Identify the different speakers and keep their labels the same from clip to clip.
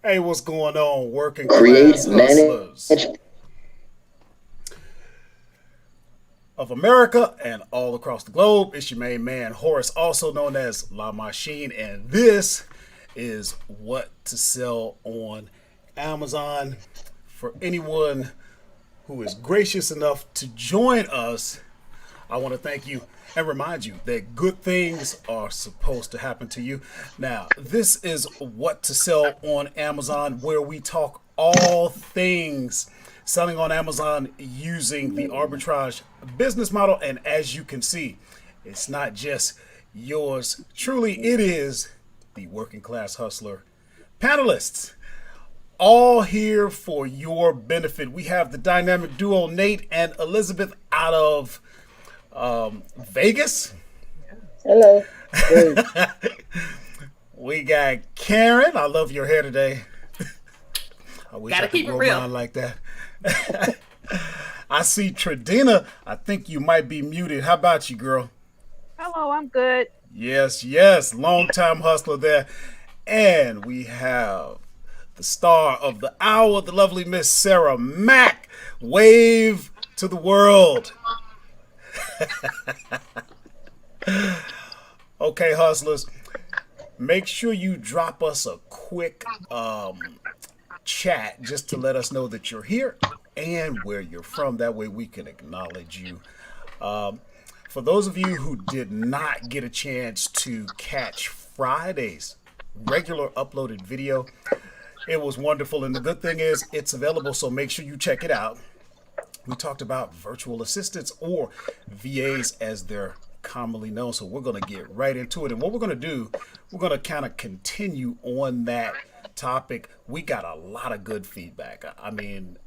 Speaker 1: Hey, what's going on, working
Speaker 2: Create,
Speaker 1: class
Speaker 2: manage.
Speaker 1: hustlers of America and all across the globe? It's your main man, Horace, also known as La Machine, and this is what to sell on Amazon. For anyone who is gracious enough to join us, I want to thank you and remind you that good things are supposed to happen to you. Now, this is what to sell on Amazon, where we talk all things selling on Amazon using the arbitrage business model. And as you can see, it's not just yours truly, it is the working class hustler panelists all here for your benefit. We have the dynamic duo Nate and Elizabeth out of Vegas.
Speaker 2: Hello. Great.
Speaker 1: We got Karen. I love your hair today. I wish I
Speaker 3: Gotta
Speaker 1: could
Speaker 3: keep it
Speaker 1: grow
Speaker 3: real.
Speaker 1: mine like that. I see Tradina. I think you might be muted. How about you, girl?
Speaker 4: Hello, I'm good.
Speaker 1: Yes, yes. Long time hustler there. And we have the star of the hour, the lovely Miss Sarah Mack. Wave to the world. Okay, hustlers. Make sure you drop us a quick chat just to let us know that you're here and where you're from. That way we can acknowledge you. Um, for those of you who did not get a chance to catch Friday's regular uploaded video, it was wonderful. And the good thing is it's available, so make sure you check it out. We talked about virtual assistants or VAs as they're commonly known. So we're going to get right into it. And what we're going to do, we're going to kind of continue on that topic. We got a lot of good feedback. I mean,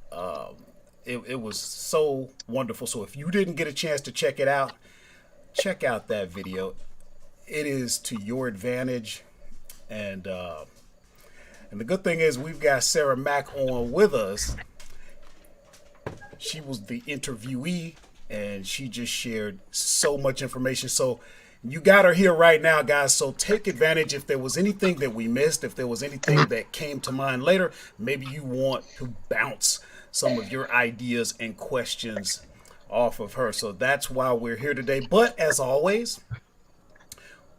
Speaker 1: it was so wonderful. So if you didn't get a chance to check out that video. It is to your advantage. And and the good thing is we've got Sarah Mack on with us. She was the interviewee and she just shared so much information. So you got her here right now, guys. So take advantage. If there was anything that we missed, if there was anything that came to mind later, maybe you want to bounce some of your ideas and questions off of her. So that's why we're here today. But as always,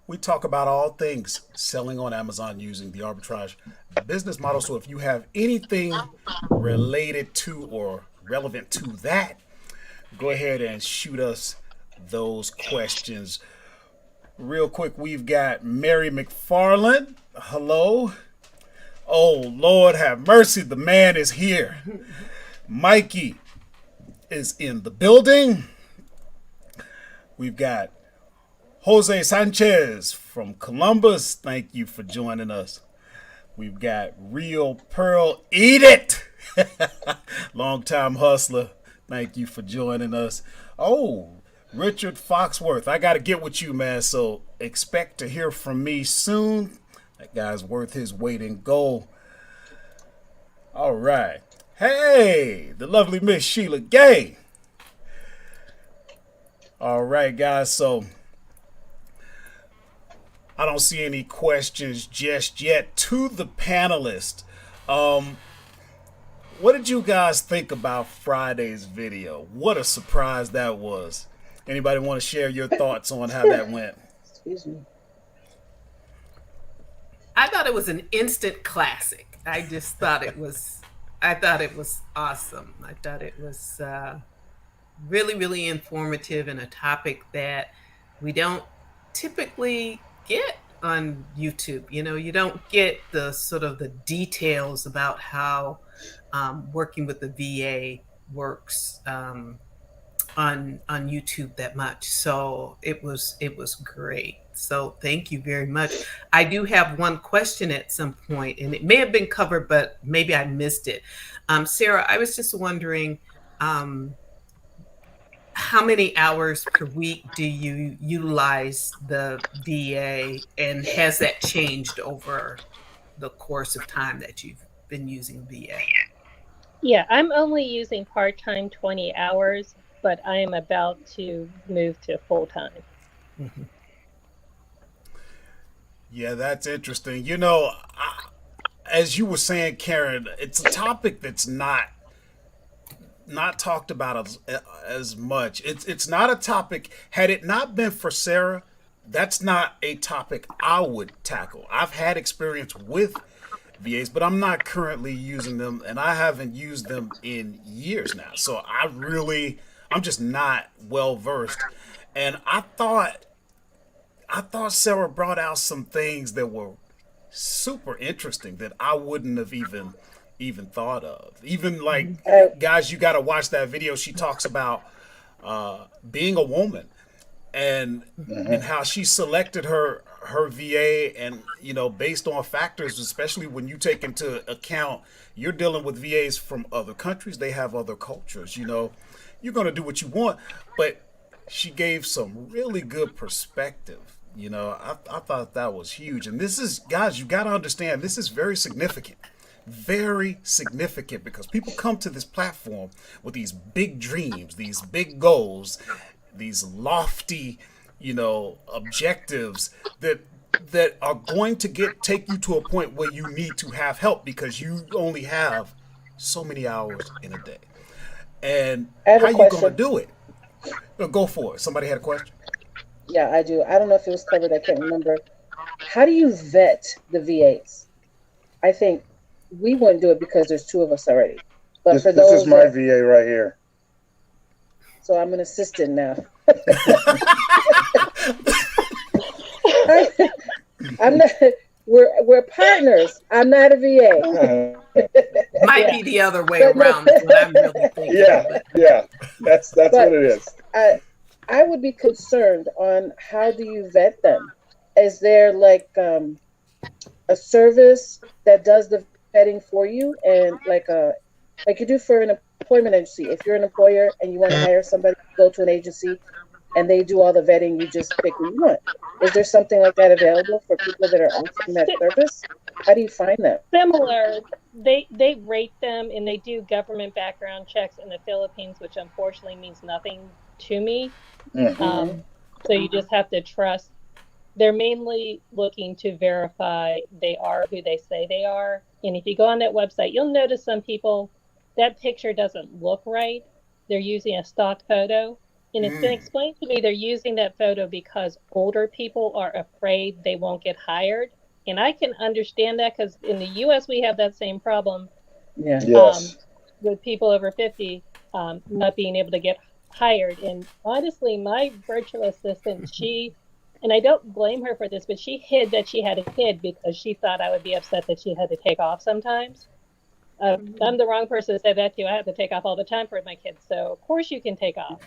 Speaker 1: we talk about all things selling on Amazon using the arbitrage business model. So if you have anything related to or relevant to that, go ahead and shoot us those questions. Real quick, we've got Mary McFarland. Hello. Oh, Lord have mercy. The man is here. Mikey is in the building. We've got Jose Sanchez from Columbus. Thank you for joining us. We've got Real Pearl. Eat it! Longtime hustler. Thank you for joining us. Oh, Richard Foxworth. I got to get with you, man. So expect to hear from me soon. That guy's worth his weight in gold. All right. Hey, the lovely Miss Sheila Gay. All right, guys. So I don't see any questions just yet to the panelists. Um, what did you guys think about Friday's video? What a surprise that was. Anybody want to share your thoughts on how that went?
Speaker 2: Excuse me.
Speaker 3: I thought it was an instant classic. I thought it was awesome. I thought it was really, really informative and a topic that we don't typically get on YouTube. You know, you don't get the sort of the details about how working with the VA works on YouTube that much. So it was great. So thank you very much. I do have one question at some point, and it may have been covered, but maybe I missed it. Sarah, I was just wondering, um, how many hours per week do you utilize the VA, and has that changed over the course of time that you've been using VA?
Speaker 4: Yeah, I'm only using part-time 20 hours, but I am about to move to full-time.
Speaker 1: Yeah, that's interesting. You know, as you were saying, Karen, it's a topic that's not talked about as much. It's not a topic. Had it not been for Sarah, that's not a topic I would tackle. I've had experience with VAs, but I'm not currently using them, and I haven't used them in years now. So I'm just not well versed. And I thought Sarah brought out some things that were super interesting that I wouldn't have even thought of. Even like, guys, you got to watch that video. She talks about being a woman and how she selected her VA, and based on factors, especially when you take into account you're dealing with VAs from other countries, they have other cultures. You're going to do what you want, but she gave some really good perspective. I thought that was huge. And this is, guys, you got to understand, this is very significant. Very significant, because people come to this platform with these big dreams, these big goals, these lofty, objectives that are going to take you to a point where you need to have help because you only have so many hours in a day. And how you going to do it? Go for it. Somebody had a question?
Speaker 2: Yeah, I do. I don't know if it was covered. I can't remember. How do you vet the VAs? I think we wouldn't do it because there's two of us already. But for those,
Speaker 5: this is my VA right here.
Speaker 2: So I'm an assistant now. I'm not. We're partners. I'm not a VA.
Speaker 3: Might be the other way around. Is what I'm really thinking.
Speaker 5: Yeah. That's what it is.
Speaker 2: I would be concerned on how do you vet them? Is there like a service that does the vetting for you, and like you do for an employment agency? If you're an employer and you want to hire somebody, go to an agency and they do all the vetting, you just pick who you want. Is there something like that available for people that are offering that service? How do you find them?
Speaker 4: Similar. They rate them, and they do government background checks in the Philippines, which unfortunately means nothing to me.
Speaker 2: Mm-hmm.
Speaker 4: So you just have to trust. They're mainly looking to verify they are who they say they are. And if you go on that website, you'll notice some people, that picture doesn't look right. They're using a stock photo. And it's been explained to me they're using that photo because older people are afraid they won't get hired. And I can understand that, because in the U.S. we have that same problem.
Speaker 2: Yeah.
Speaker 5: Yes.
Speaker 4: With people over 50 not being able to get hired. And honestly, my virtual assistant, and I don't blame her for this, but she hid that she had a kid because she thought I would be upset that she had to take off sometimes. I'm the wrong person to say that to. I have to take off all the time for my kids. So of course you can take off.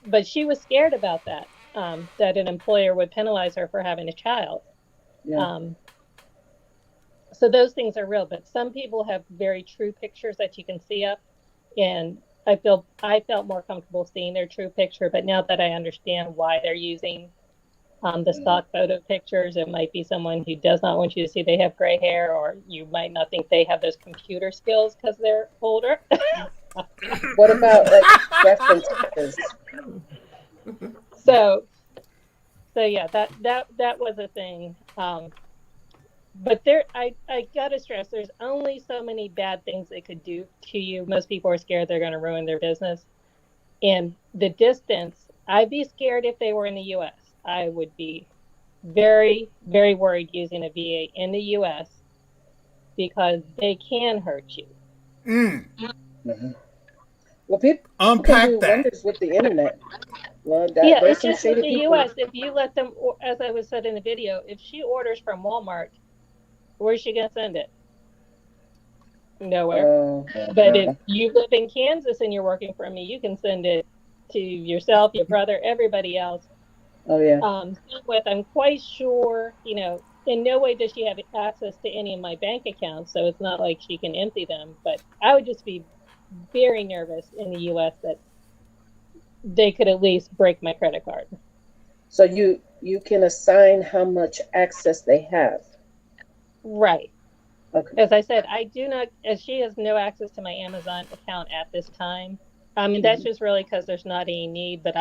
Speaker 4: But she was scared about that, that an employer would penalize her for having a child.
Speaker 2: Yeah.
Speaker 4: So those things are real, but some people have very true pictures that you can see up, and I felt more comfortable seeing their true picture. But now that I understand why they're using the stock photo pictures, it might be someone who does not want you to see they have gray hair, or you might not think they have those computer skills because they're older.
Speaker 2: What about like references?
Speaker 4: So yeah, that was a thing. But I gotta stress, there's only so many bad things they could do to you. Most people are scared they're going to ruin their business. And the distance, I'd be scared if they were in the U.S. I would be very, very worried using a VA in the U.S. because they can hurt you.
Speaker 2: Mm-hmm. Well, people
Speaker 1: Unpack
Speaker 2: can do
Speaker 1: that.
Speaker 2: wonders with the internet. Well,
Speaker 4: Yeah,
Speaker 2: there's
Speaker 4: it's
Speaker 2: some
Speaker 4: just in
Speaker 2: shady
Speaker 4: the
Speaker 2: people.
Speaker 4: U.S. If you let them, as I was said in the video, if she orders from Walmart, where's she gonna send it? Nowhere. But if you live in Kansas and you're working for me, you can send it to yourself, your brother, everybody else.
Speaker 2: Oh yeah.
Speaker 4: I'm quite sure, in no way does she have access to any of my bank accounts, so it's not like she can empty them. But I would just be very nervous in the U.S. that they could at least break my credit card.
Speaker 2: So you can assign how much access they have.
Speaker 4: Right.
Speaker 2: Okay.
Speaker 4: As I said, I do not, as she has no access to my Amazon account at this time. I mean, that's just really because there's not any need, but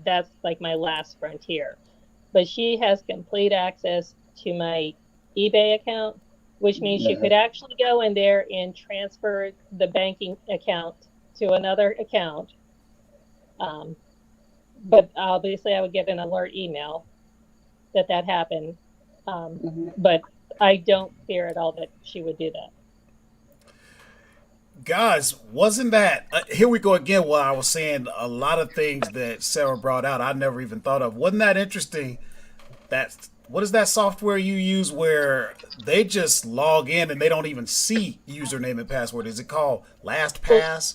Speaker 4: that's like my last frontier. But she has complete access to my eBay account, which means you could actually go in there and transfer the banking account to another account. But obviously, I would get an alert email that happened. But I don't fear at all that she would do that.
Speaker 1: Guys, wasn't that here we go again? What I was saying, a lot of things that Sarah brought out, I never even thought of. Wasn't that interesting? That what is that software you use where they just log in and they don't even see username and password? Is it called LastPass?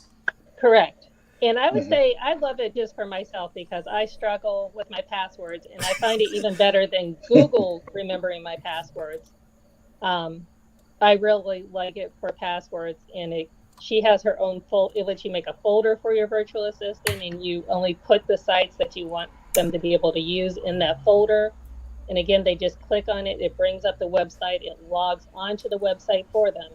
Speaker 4: Correct. And I would say I love it just for myself because I struggle with my passwords, and I find it even better than Google remembering my passwords. I really like it for passwords, and she has her own it lets you make a folder for your virtual assistant, and you only put the sites that you want them to be able to use in that folder. And again, they just click on it, it brings up the website, it logs onto the website for them.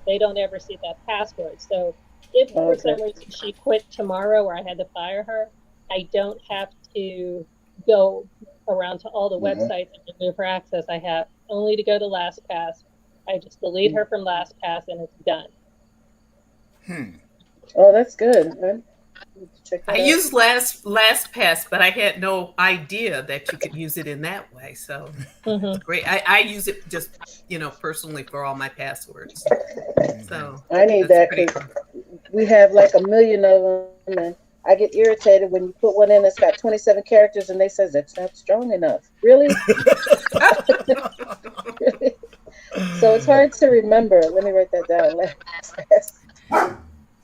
Speaker 4: They don't ever see that password. So if for some reason she quit tomorrow or I had to fire her, I don't have to go around to all the websites and remove her access. I have only to go to LastPass. I just delete her from LastPass and it's done.
Speaker 2: Oh, that's good. Check that
Speaker 3: I
Speaker 2: out.
Speaker 3: used LastPass, but I had no idea that you could use it in that way. So it's great. I use it just, personally for all my passwords. So
Speaker 2: I need that because we have like a million of them, and I get irritated when you put one in that's got 27 characters and they says that's not strong enough. Really? Really? So it's hard to remember. Let me write that down.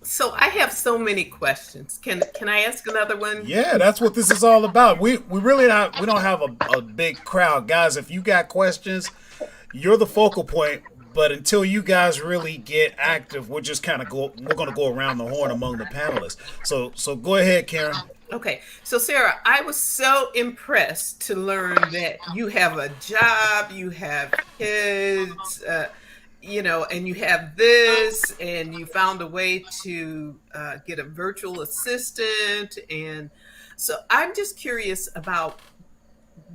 Speaker 3: So I have so many questions. Can I ask another one?
Speaker 1: Yeah, that's what this is all about. We really we don't have a big crowd, guys. If you got questions, you're the focal point. But until you guys really get active, we're just kind of we're going to go around the horn among the panelists. So go ahead, Karen.
Speaker 3: Okay, so Sarah, I was so impressed to learn that you have a job, you have kids, and you have this, and you found a way to get a virtual assistant. And so I'm just curious about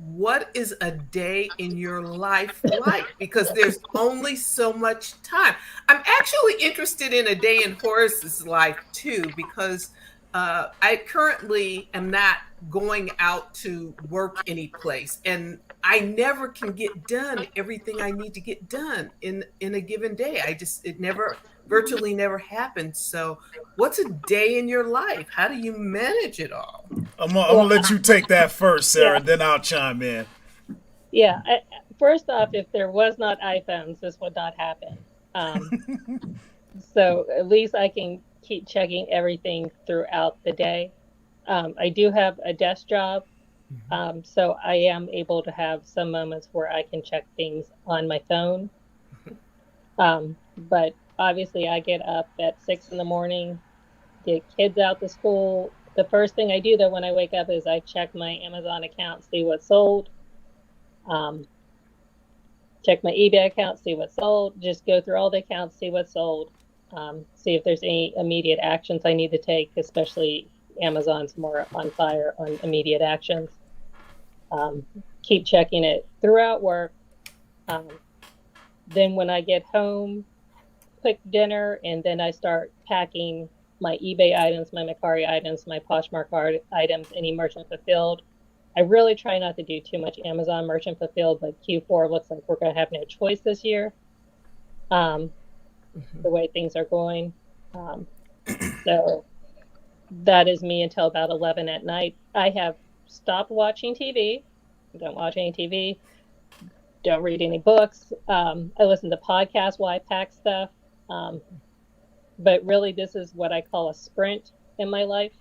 Speaker 3: what is a day in your life like? Because there's only so much time. I'm actually interested in a day in Horace's life too, because I currently am not going out to work any place, and I never can get done everything I need to get done in a given day. It virtually never happens. So what's a day in your life? How do you manage it all?
Speaker 1: I'm gonna let you take that first, Sarah, then I'll chime in.
Speaker 4: Yeah. First off, if there was not iPhones, this would not happen. So at least I can keep checking everything throughout the day. I do have a desk job, so I am able to have some moments where I can check things on my phone. But obviously, I get up at 6 a.m, get kids out to school. The first thing I do, though, when I wake up is I check my Amazon account, see what's sold. Check my eBay account, see what's sold. Just go through all the accounts, see what's sold. See if there's any immediate actions I need to take, especially Amazon's more on fire on immediate actions. Keep checking it throughout work. Then when I get home, quick dinner, and then I start packing my eBay items, my Macari items, my Poshmark items, any merchant fulfilled. I really try not to do too much Amazon merchant fulfilled, but Q4 looks like we're going to have no choice this year. The way things are going. So that is me until about 11 at night. I have stopped watching TV. Don't watch any TV. Don't read any books. I listen to podcasts while I pack stuff. But really, this is what I call a sprint in my life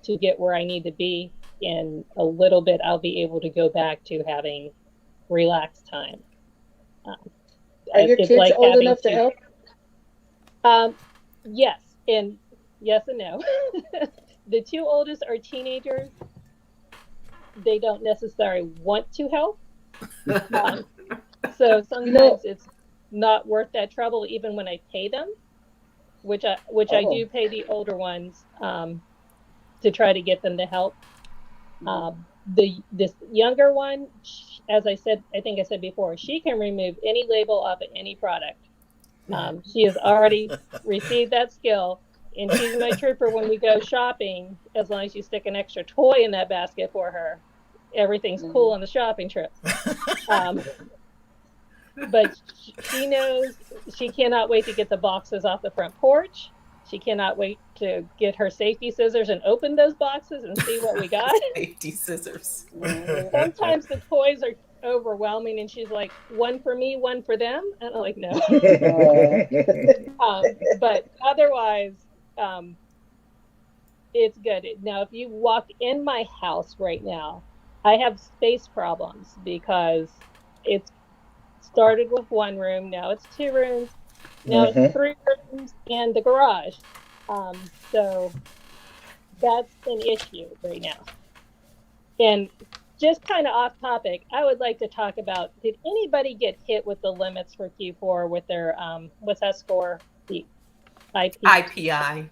Speaker 4: to get where I need to be. In a little bit, I'll be able to go back to having relaxed time.
Speaker 2: Are your kids like old enough to help?
Speaker 4: Yes, and yes and no. The two oldest are teenagers. They don't necessarily want to help. So sometimes it's not worth that trouble, even when I pay them, which I do pay the older ones to try to get them to help. this younger one, as I said, I think I said before, she can remove any label off of any product. She has already received that skill, and she's my trooper when we go shopping. As long as you stick an extra toy in that basket for her, everything's cool on the shopping trip. But she knows she cannot wait to get the boxes off the front porch. She cannot wait to get her safety scissors and open those boxes and see what we got.
Speaker 3: Safety scissors.
Speaker 4: Sometimes the toys are overwhelming, and she's like, "One for me, one for them," and I'm like, "No." But otherwise, it's good. Now, if you walk in my house right now, I have space problems because it's started with one room, now it's two rooms, now it's three rooms and the garage. So that's an issue right now. And just kind of off topic, I would like to talk about, did anybody get hit with the limits for Q4 with their, what's that score? The
Speaker 3: IPI.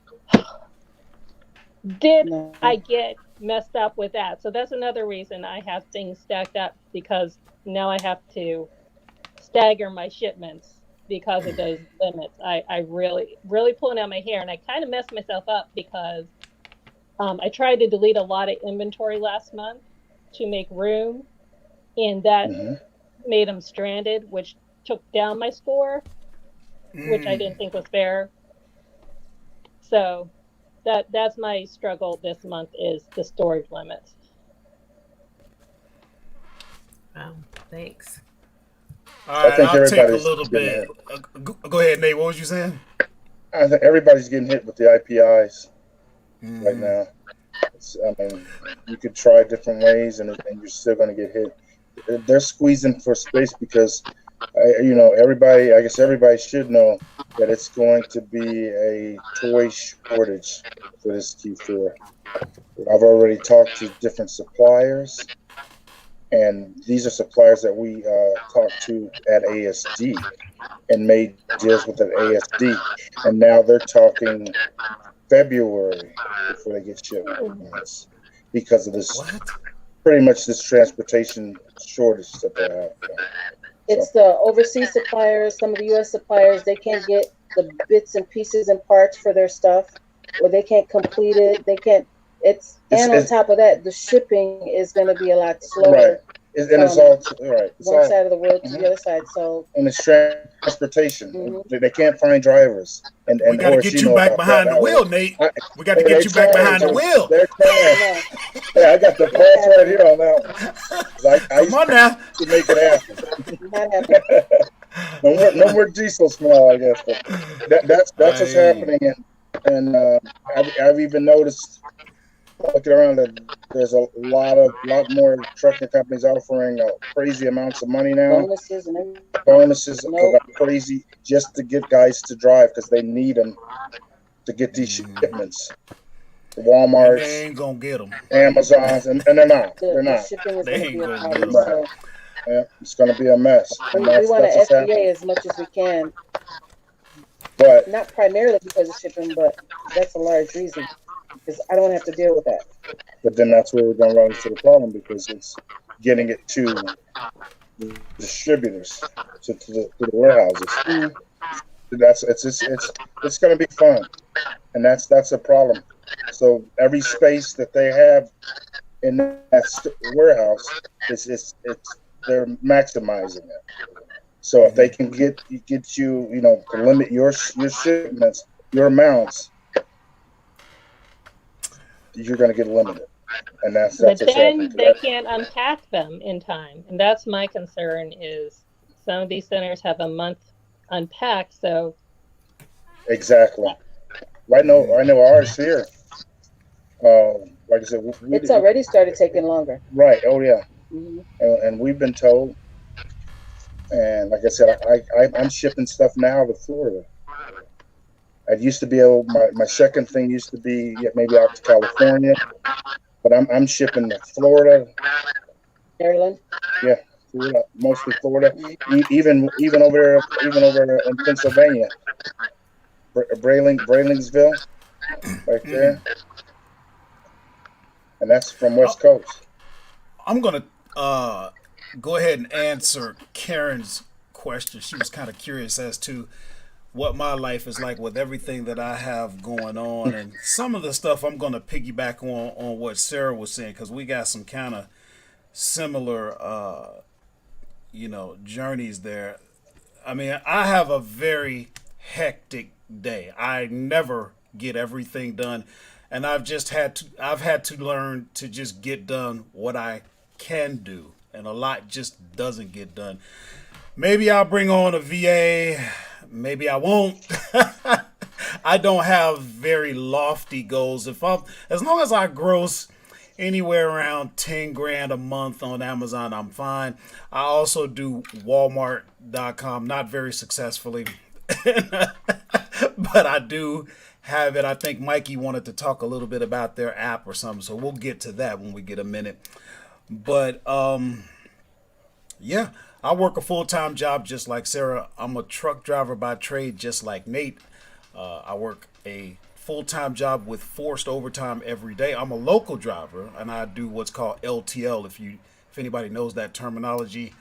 Speaker 4: Did I get messed up with that? So that's another reason I have things stacked up, because now I have to stagger my shipments because of those limits. I really pulling out my hair, and I kind of messed myself up because I tried to delete a lot of inventory last month to make room, and that made them stranded, which took down my score, which I didn't think was fair. So that's my struggle this month, is the storage limits.
Speaker 3: Wow, thanks.
Speaker 1: All right,
Speaker 5: I think
Speaker 1: I'll take a
Speaker 5: everybody's
Speaker 1: little
Speaker 5: getting
Speaker 1: bit. Go ahead, Nate. What was you saying?
Speaker 5: I think everybody's getting hit with the IPIs right now. I mean, you could try different ways, and you're still going to get hit. They're squeezing for space because, everybody. I guess everybody should know that it's going to be a toy shortage for this Q4. I've already talked to different suppliers, and these are suppliers that we talked to at ASD and made deals with at ASD, and now they're talking February before they get shipped because of this, pretty much this transportation shortage that they have.
Speaker 2: It's the overseas suppliers, some of the U.S. suppliers, they can't get the bits and pieces and parts for their stuff, or they can't complete it. They can't. And on top of that, the shipping is going to be a lot slower.
Speaker 5: Right. And it's all right. It's
Speaker 2: one side of the world to the other side. So,
Speaker 5: and it's transportation. They can't find drivers. And
Speaker 1: we got to get you back behind the wheel, Nate. We got to get you back behind the wheel.
Speaker 5: Yeah, I got the pass right here on that one.
Speaker 1: Come on now.
Speaker 5: To make it happen. No more diesel smell, I guess. But that's what's happening. And I've even noticed, looking around, that there's a lot more trucking companies offering crazy amounts of money now. Bonuses crazy just to get guys to drive because they need them to get these shipments. Walmart's,
Speaker 1: they ain't gonna get them.
Speaker 5: Amazon's, and they're not. They're not.
Speaker 1: They ain't gonna get them.
Speaker 5: Yeah, it's gonna be a mess.
Speaker 2: We want to FBA as much as we can,
Speaker 5: but
Speaker 2: not primarily because of shipping, but that's a large reason. Because I don't have to deal with that.
Speaker 5: But then that's where we're going to run into the problem, because it's getting it to the distributors, to the warehouses. It's going to be fun, and that's a problem. So every space that they have in that warehouse they're maximizing it. So if they can get you, to limit your shipments, your amounts, you're going to get limited, and that's
Speaker 4: but then they can't unpack them in time, and that's my concern. Is some of these centers have a month unpacked, so
Speaker 5: exactly. I know ours here. Like I said,
Speaker 2: it's already started taking longer.
Speaker 5: Right. Oh yeah. And we've been told. And like I said, I'm shipping stuff now to Florida. I used to be able. My second thing used to be maybe out to California, but I'm shipping to Florida,
Speaker 2: Maryland.
Speaker 5: Yeah, Florida, mostly Florida. Even over there in Pennsylvania, Brailingsville, right there, and that's from West Coast.
Speaker 1: I'm gonna go ahead and answer Karen's question. She was kind of curious as to what my life is like with everything that I have going on, and some of the stuff I'm gonna piggyback on what Sarah was saying because we got some kind of similar, journeys there. I mean, I have a very hectic day. I never get everything done, and I've had to learn to just get done what I can do, and a lot just doesn't get done. Maybe I'll bring on a VA, maybe I won't. I don't have very lofty goals. As long as I gross anywhere around 10 grand a month on Amazon, I'm fine. I also do Walmart.com, not very successfully, but I do have it. I think Mikey wanted to talk a little bit about their app or something, so we'll get to that when we get a minute. But yeah, I work a full-time job just like Sarah. I'm a truck driver by trade just like Nate. I work a full-time job with forced overtime every day. I'm a local driver and I do what's called LTL. If anybody knows that terminology,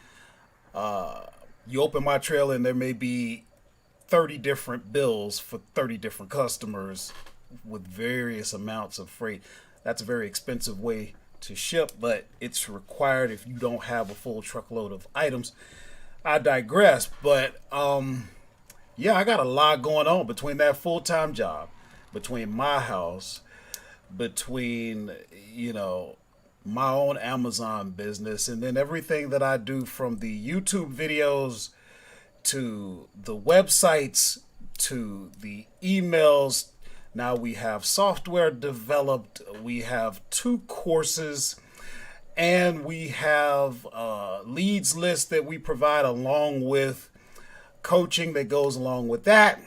Speaker 1: you open my trailer and there may be 30 different bills for 30 different customers with various amounts of freight. That's a very expensive way to ship, but it's required if you don't have a full truckload of items. I digress, but yeah, I got a lot going on between that full-time job, between my house, between my own Amazon business, and then everything that I do from the YouTube videos to the websites to the emails. Now we have software developed, we have 2 courses, and we have leads list that we provide along with coaching that goes along with that.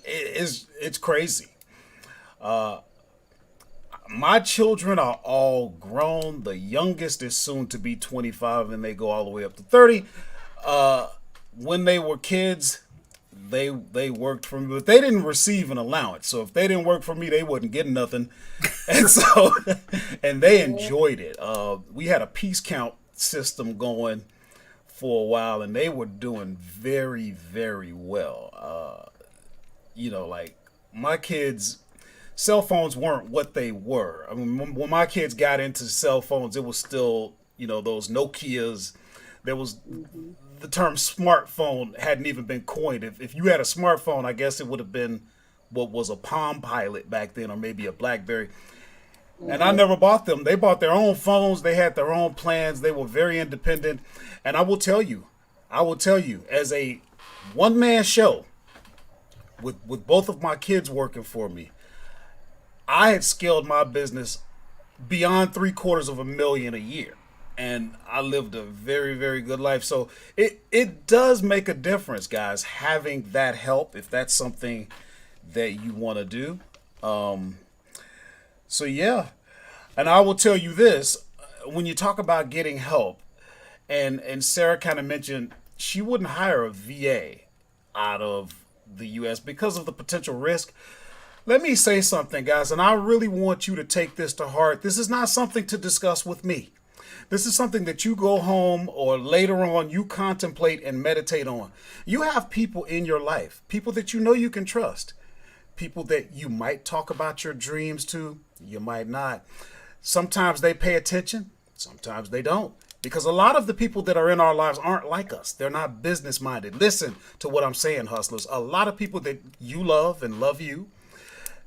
Speaker 1: It's crazy. My children are all grown. The youngest is soon to be 25 and they go all the way up to 30. When they were kids, they worked for me, but they didn't receive an allowance. So if they didn't work for me, they wouldn't get nothing. And so, and they enjoyed it. We had a piece count system going for a while, and they were doing very, very well. Like my kids, cell phones weren't what they were. I mean, when my kids got into cell phones, it was still, those Nokias. There was the term smartphone hadn't even been coined. If you had a smartphone, I guess it would have been what was a Palm Pilot back then, or maybe a BlackBerry. And I never bought them. They bought their own phones. They had their own plans. They were very independent. And I will tell you, as a one-man show with both of my kids working for me, I had scaled my business beyond $750,000 a year. And I lived a very, very good life. So it does make a difference, guys, having that help if that's something that you want to do. So yeah, and I will tell you this, when you talk about getting help, and Sarah kind of mentioned she wouldn't hire a VA out of the U.S. because of the potential risk. Let me say something, guys, and I really want you to take this to heart. This is not something to discuss with me. This is something that you go home or later on you contemplate and meditate on. You have people in your life, people that you can trust, people that you might talk about your dreams to, you might not. Sometimes they pay attention, sometimes they don't. Because a lot of the people that are in our lives aren't like us. They're not business minded. Listen to what I'm saying, hustlers. A lot of people that you love and love you,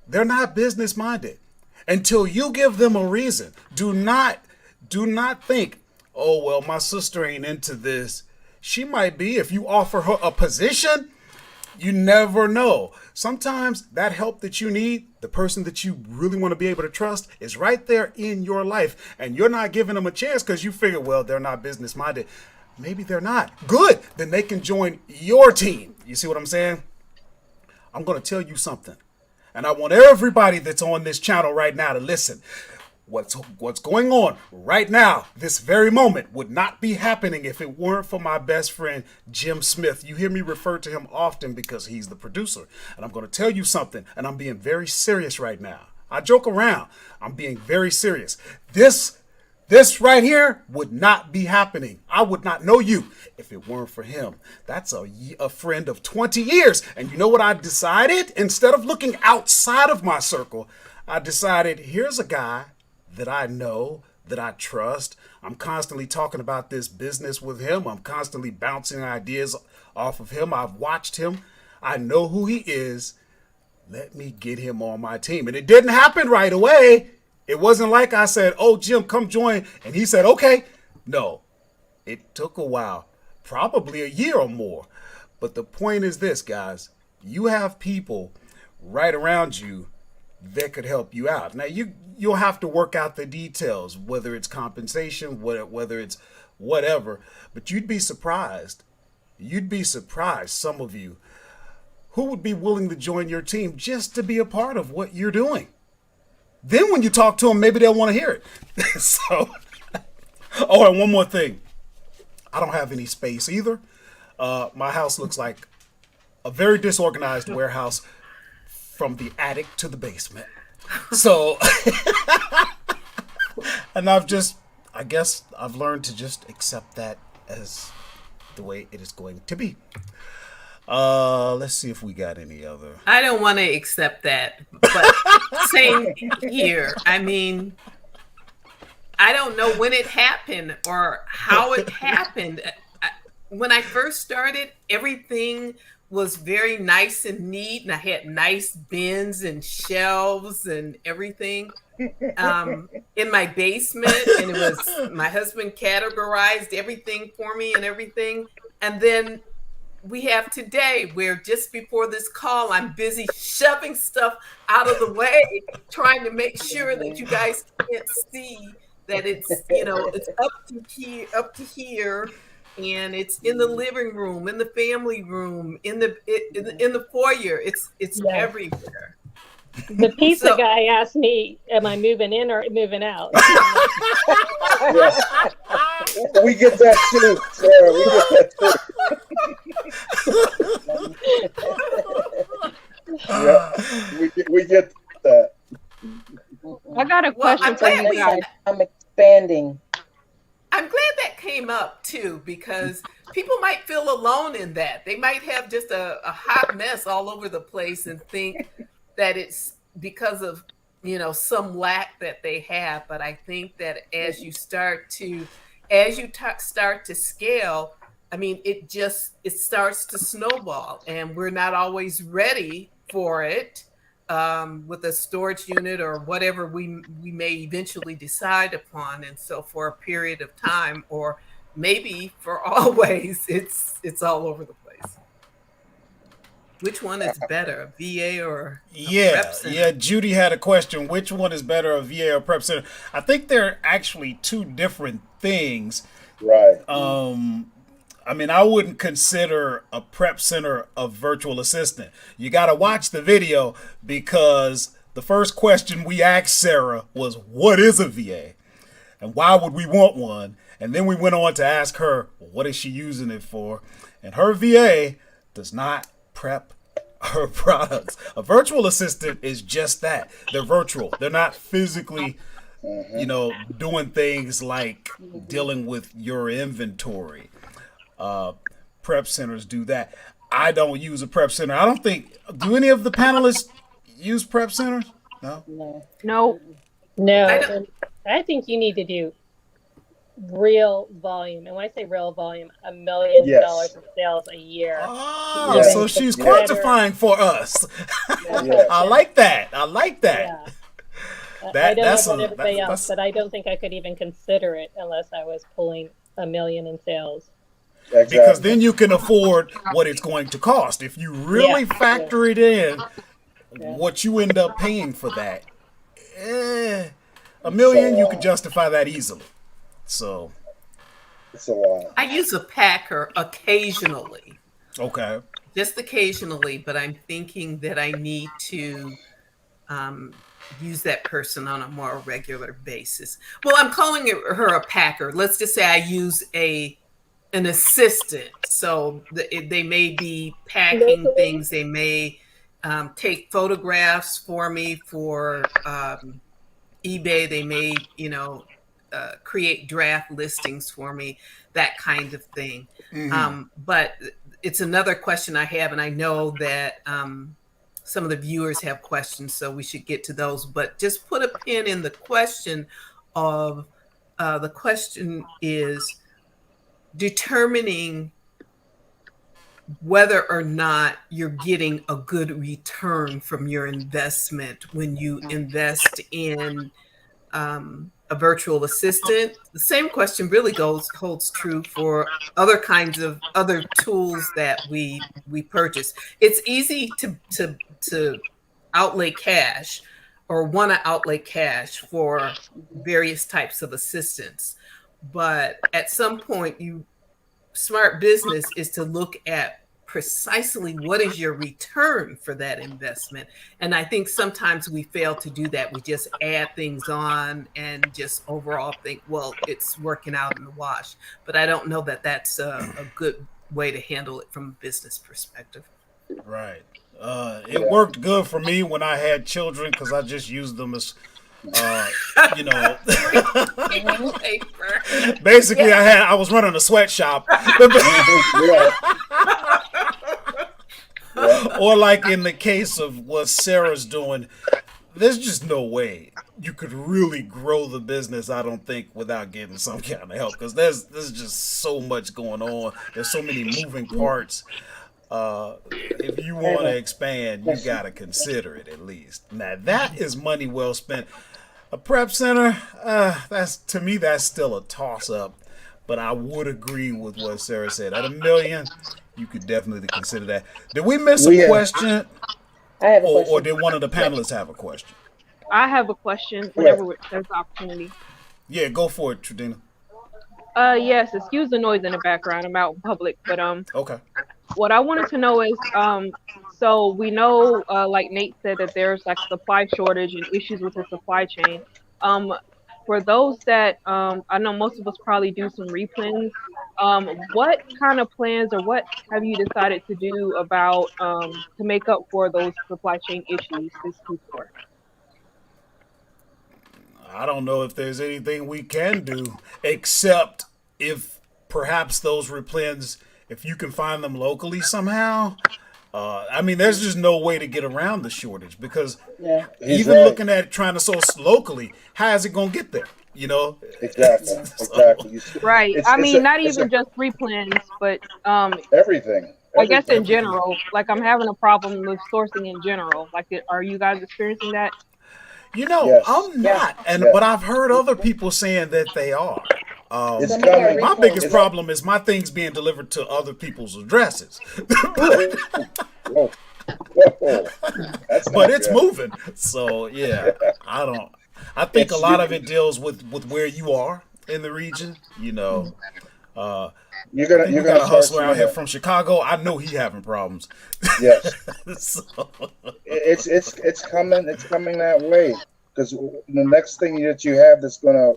Speaker 1: they're not business minded until you give them a reason. Do not think, oh, well, my sister ain't into this. She might be. If you offer her a position, you never know. Sometimes that help that you need, the person that you really want to be able to trust, is right there in your life. And you're not giving them a chance because you figure, well, they're not business minded. Maybe they're not. Good. Then they can join your team. You see what I'm saying? I'm going to tell you something. And I want everybody that's on this channel right now to listen. What's going on right now, this very moment, would not be happening if it weren't for my best friend, Jim Smith. You hear me refer to him often because he's the producer. And I'm going to tell you something, and I'm being very serious right now. I joke around. I'm being very serious. This This right here would not be happening. I would not know you if it weren't for him. That's a friend of 20 years. And you know what I decided? Instead of looking outside of my circle, I decided here's a guy that I know, that I trust. I'm constantly talking about this business with him. I'm constantly bouncing ideas off of him. I've watched him. I know who he is. Let me get him on my team. And it didn't happen right away. It wasn't like I said, oh, Jim, come join. And he said, okay. No, it took a while, probably a year or more. But the point is this, guys. You have people right around you that could help you out. Now, you'll have to work out the details, whether it's compensation, whether it's whatever. But you'd be surprised. You'd be surprised, some of you, who would be willing to join your team just to be a part of what you're doing. Then when you talk to them, maybe they'll want to hear it. So, oh, and one more thing. I don't have any space either. My house looks like a very disorganized warehouse from the attic to the basement. So, and I guess I've learned to just accept that as the way it is going to be. Let's see if we got any other.
Speaker 3: I don't want to accept that, but same here. I mean, I don't know when it happened or how it happened. When I first started, everything was very nice and neat, and I had nice bins and shelves and everything in my basement, and it was my husband categorized everything for me and everything. And then we have today where just before this call, I'm busy shoving stuff out of the way, trying to make sure that you guys can't see that it's, it's up to here, and it's in the living room, in the family room, in the foyer. It's everywhere.
Speaker 4: The pizza guy asked me, am I moving in or moving out?
Speaker 5: We get that too, Sarah. We get that too. We get that.
Speaker 6: I got a question for you guys.
Speaker 2: I'm expanding.
Speaker 3: I'm glad that came up too, because people might feel alone in that. They might have just a hot mess all over the place and think that it's because of some lack that they have. But I think that as you start to scale, I mean, it starts to snowball, and we're not always ready for it with a storage unit or whatever we may eventually decide upon. And so for a period of time, or maybe for always, it's all over the place. Which one is better, VA or prep center?
Speaker 1: Yeah. Judy had a question. Which one is better, a VA or prep center? I think they're actually two different things.
Speaker 5: Right.
Speaker 1: I mean, I wouldn't consider a prep center a virtual assistant. You got to watch the video, because the first question we asked Sarah was, what is a VA? And why would we want one? And then we went on to ask her, what is she using it for? And her VA does not prep her products. A virtual assistant is just that. They're virtual. They're not physically, doing things like dealing with your inventory. Prep centers do that. I don't use a prep center. I don't think, do any of the panelists use prep centers? No.
Speaker 6: No.
Speaker 4: I think you need to do real volume. And when I say real volume, $1 million in sales a year.
Speaker 1: So she's quantifying for us. I like that. Yeah.
Speaker 4: I don't know about everybody else, but I don't think I could even consider it unless I was pulling $1 million in sales.
Speaker 5: Exactly.
Speaker 1: Because then you can afford what it's going to cost. If you really factor it in, what you end up paying for that, $1 million, you could justify that easily. So
Speaker 5: it's a lot.
Speaker 3: I use a packer occasionally.
Speaker 1: Okay.
Speaker 3: Just occasionally, but I'm thinking that I need to use that person on a more regular basis. Well, I'm calling her a packer. Let's just say I use an assistant. So they may be packing things. They may take photographs for me for eBay. They may, create draft listings for me, that kind of thing.
Speaker 1: Mm-hmm.
Speaker 3: But it's another question I have, and I know that some of the viewers have questions, so we should get to those. But just put a pin in the question of the question is determining whether or not you're getting a good return from your investment when you invest in a virtual assistant. The same question really holds true for other kinds of other tools that we purchase. It's easy to outlay cash or want to outlay cash for various types of assistance, but at some point, smart business is to look at precisely what is your return for that investment. And I think sometimes we fail to do that. We just add things on and just overall think, well, it's working out in the wash. But I don't know that that's a good way to handle it from a business perspective.
Speaker 1: Right. It worked good for me when I had children because I just used them as, you know, basically I was running a sweatshop. Or like in the case of what Sarah's doing, there's just no way you could really grow the business, I don't think, without getting some kind of help because there's just so much going on. There's so many moving parts. If you want to expand, you got to consider it at least. Now that is money well spent. A prep center, that's to me that's still a toss up, but I would agree with what Sarah said. At $1 million, you could definitely consider that. Did we miss a question?
Speaker 2: I have a question.
Speaker 1: Or did one of the panelists have a question?
Speaker 6: I have a question whenever there's opportunity.
Speaker 1: Yeah, go for it, Trudina.
Speaker 6: Yes, excuse the noise in the background. I'm out in public, but
Speaker 1: Okay.
Speaker 6: what I wanted to know is, so we know, like Nate said, that there's like supply shortage and issues with the supply chain. For those that, I know most of us probably do some replens. What kind of plans or what have you decided to do about to make up for those supply chain issues this Q4?
Speaker 1: I don't know if there's anything we can do except if perhaps those replens, if you can find them locally somehow. I mean, there's just no way to get around the shortage because even looking at trying to source locally, how is it going to get there? You know?
Speaker 5: Exactly.
Speaker 6: Right. I mean, not even just replens, but
Speaker 5: everything.
Speaker 6: I guess in general, like I'm having a problem with sourcing in general. Like, are you guys experiencing that?
Speaker 1: You know,
Speaker 5: Yes.
Speaker 1: I'm not, but I've heard other people saying that they are.
Speaker 5: It's coming.
Speaker 1: My biggest problem is my things being delivered to other people's addresses.
Speaker 5: Whoa. That's
Speaker 1: But
Speaker 5: not
Speaker 1: it's
Speaker 5: good.
Speaker 1: moving. So yeah, I think a lot of it deals with where you are in the region. You know,
Speaker 5: You're gonna
Speaker 1: got a
Speaker 5: start
Speaker 1: hustler out
Speaker 5: seeing
Speaker 1: here
Speaker 5: it.
Speaker 1: from Chicago. I know he having problems.
Speaker 5: Yes,
Speaker 1: So,
Speaker 5: it's coming. It's coming that way because the next thing that you have that's gonna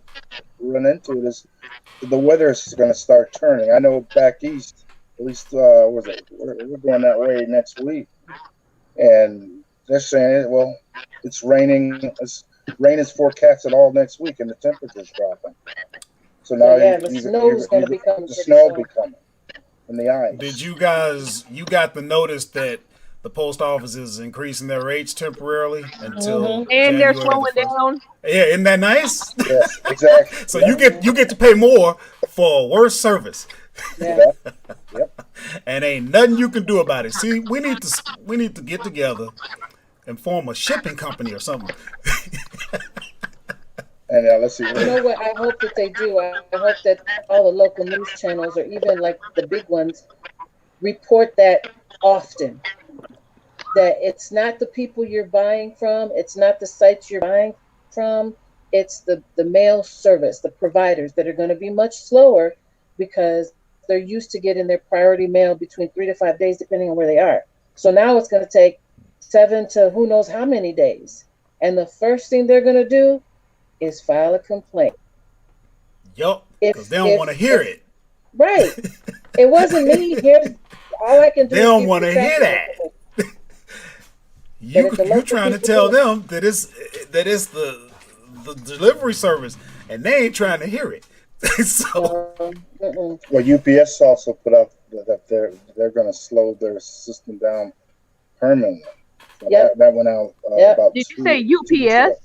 Speaker 5: run into it is the weather is gonna start turning. I know back east, at least we're going that way next week, and they're saying, well, it's raining. Rain is forecasted all next week, and the temperature's dropping. So now
Speaker 2: the snow's going to be coming.
Speaker 5: The snow will be coming, and the ice.
Speaker 1: did you got the notice that the post office is increasing their rates temporarily until
Speaker 6: And they're
Speaker 1: January
Speaker 6: slowing
Speaker 1: the 1st?
Speaker 6: down.
Speaker 1: Yeah, isn't that nice?
Speaker 5: Yes, exactly.
Speaker 1: So you get to pay more for worse service,
Speaker 2: Yeah.
Speaker 5: Yep.
Speaker 1: and ain't nothing you can do about it. See, we need to get together and form a shipping company or something.
Speaker 5: And let's see.
Speaker 2: You know what? I hope that they do. I hope that all the local news channels, or even like the big ones, report that often. That it's not the people you're buying from, it's not the sites you're buying from, it's the mail service, the providers that are going to be much slower because they're used to getting their priority mail between 3 to 5 days, depending on where they are. So now it's going to take 7 to who knows how many days. And the first thing they're going to do is file a complaint.
Speaker 1: Yup, because they don't want to hear it.
Speaker 2: Right. It wasn't me. Here's all I can do.
Speaker 1: They don't want to hear that. You trying to tell them that it's the delivery service, and they ain't trying to hear it. So
Speaker 5: Well, UPS also put out that they're going to slow their system down permanently. So
Speaker 2: Yep.
Speaker 5: that went out
Speaker 2: Yep.
Speaker 5: about
Speaker 6: Did you
Speaker 5: 2
Speaker 6: say
Speaker 5: 2 weeks ago.
Speaker 6: UPS?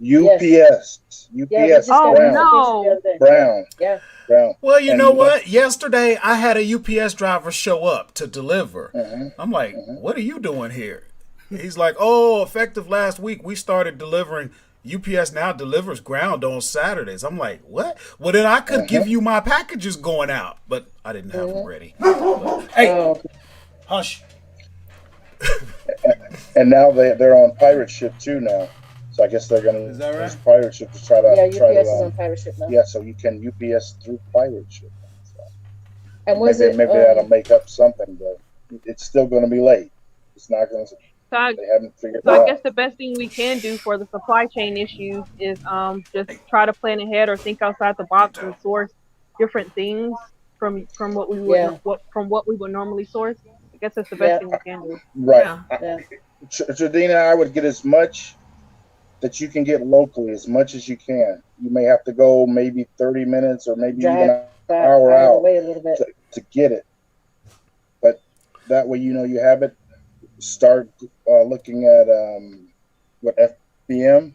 Speaker 5: UPS,
Speaker 2: Yeah, we
Speaker 5: UPS,
Speaker 2: just got
Speaker 6: Oh
Speaker 5: Brown,
Speaker 6: no.
Speaker 2: the other day.
Speaker 5: Brown,
Speaker 2: Yeah.
Speaker 5: Brown.
Speaker 1: well, you
Speaker 5: And
Speaker 1: know what? Yesterday I had a UPS driver show up to deliver.
Speaker 5: Mhm,
Speaker 1: I'm like,
Speaker 5: mhm.
Speaker 1: what are you doing here? He's like, oh, effective last week we started delivering. UPS now delivers ground on Saturdays. I'm like, what? Well, then I could give you my packages going out, but I didn't have them ready. But, hey,
Speaker 2: Oh,
Speaker 1: hush.
Speaker 5: And now they're on pirate ship too now. So I guess they're going
Speaker 1: Is
Speaker 5: to
Speaker 1: that
Speaker 5: use
Speaker 1: right?
Speaker 5: pirate ship to try
Speaker 2: yeah,
Speaker 5: to
Speaker 2: UPS is on pirate ship now.
Speaker 5: yeah. So you can UPS through pirate ship. So
Speaker 2: And was
Speaker 5: maybe
Speaker 2: it
Speaker 5: maybe that'll make up something, but it's still going to be late. It's not going to.
Speaker 6: So I,
Speaker 5: They haven't figured
Speaker 6: so
Speaker 5: it
Speaker 6: I
Speaker 5: out.
Speaker 6: guess the best thing we can do for the supply chain issues is just try to plan ahead or think outside the box and source different things from what we would
Speaker 2: Yeah.
Speaker 6: what we would normally source. I guess that's the
Speaker 2: Yeah.
Speaker 6: best thing we can do.
Speaker 5: Right.
Speaker 3: Yeah.
Speaker 2: Yeah.
Speaker 5: Jadina, I would get as much that you can get locally, as much as you can. You may have to go maybe 30 minutes or maybe even
Speaker 2: Drive
Speaker 5: an
Speaker 2: back
Speaker 5: hour
Speaker 2: out of the
Speaker 5: out
Speaker 2: way a little bit.
Speaker 5: to get it. But that way, you have it. Start looking at what FBM.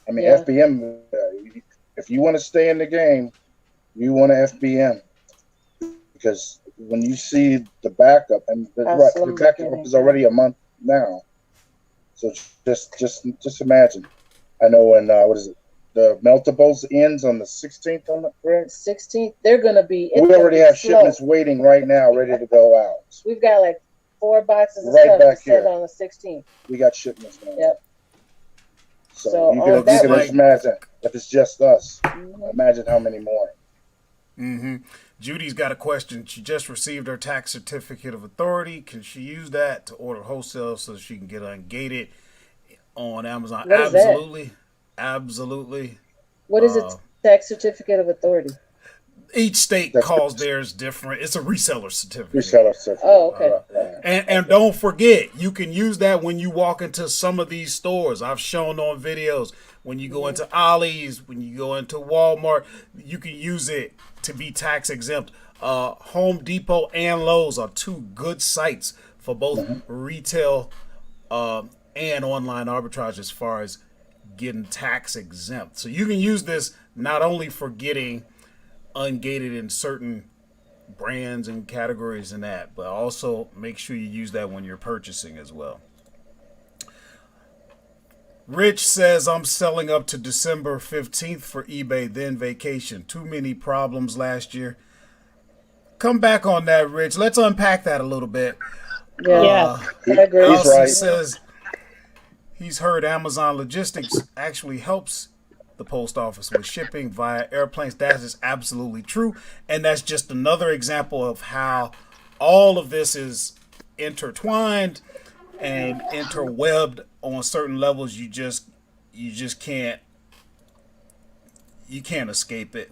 Speaker 5: I mean,
Speaker 2: Yeah.
Speaker 5: FBM. If you want to stay in the game, you want to FBM because when you see the backup, and the
Speaker 2: Slim
Speaker 5: backup
Speaker 2: Pickens,
Speaker 5: is already a month now. So just imagine. I know when what is it? The meltables ends on the 16th. On the correct.
Speaker 2: 16th, they're gonna be. It's
Speaker 5: We
Speaker 2: gonna
Speaker 5: already
Speaker 2: be
Speaker 5: have
Speaker 2: slow.
Speaker 5: shipments waiting right now, ready to go out.
Speaker 2: We've got like 4 boxes of
Speaker 5: Right
Speaker 2: stuff
Speaker 5: back
Speaker 2: to send
Speaker 5: here.
Speaker 2: on the 16th.
Speaker 5: We got shipments now.
Speaker 2: Yep.
Speaker 5: So
Speaker 2: So
Speaker 5: you
Speaker 2: on
Speaker 5: can
Speaker 2: that
Speaker 5: just
Speaker 1: one-
Speaker 5: imagine if it's just us.
Speaker 2: Mhm.
Speaker 5: Imagine how many more.
Speaker 1: Mm-hmm. Judy's got a question. She just received her tax certificate of authority. Can she use that to order wholesale so she can get ungated on Amazon?
Speaker 2: What is that?
Speaker 1: Absolutely. Absolutely.
Speaker 2: What is a tax certificate of authority?
Speaker 1: Each state
Speaker 5: That's-
Speaker 1: calls theirs different. It's a reseller certificate.
Speaker 5: Reseller certificate.
Speaker 2: Oh, okay.
Speaker 5: Right.
Speaker 1: And don't forget, you can use that when you walk into some of these stores. I've shown on videos when you go into Ollie's, when you go into Walmart, you can use it to be tax exempt. Home Depot and Lowe's are 2 good sites for both retail and online arbitrage as far as getting tax exempt. So you can use this not only for getting ungated in certain brands and categories and that, but also make sure you use that when you're purchasing as well. Rich says, I'm selling up to December 15th for eBay, then vacation. Too many problems last year. Come back on that, Rich. Let's unpack that a little bit.
Speaker 2: Yeah, I agree.
Speaker 5: He's
Speaker 1: Allison
Speaker 5: right.
Speaker 1: says he's heard Amazon Logistics actually helps the post office with shipping via airplanes. That is absolutely true. And that's just another example of how all of this is intertwined and interwebbed on certain levels. You just can't escape it.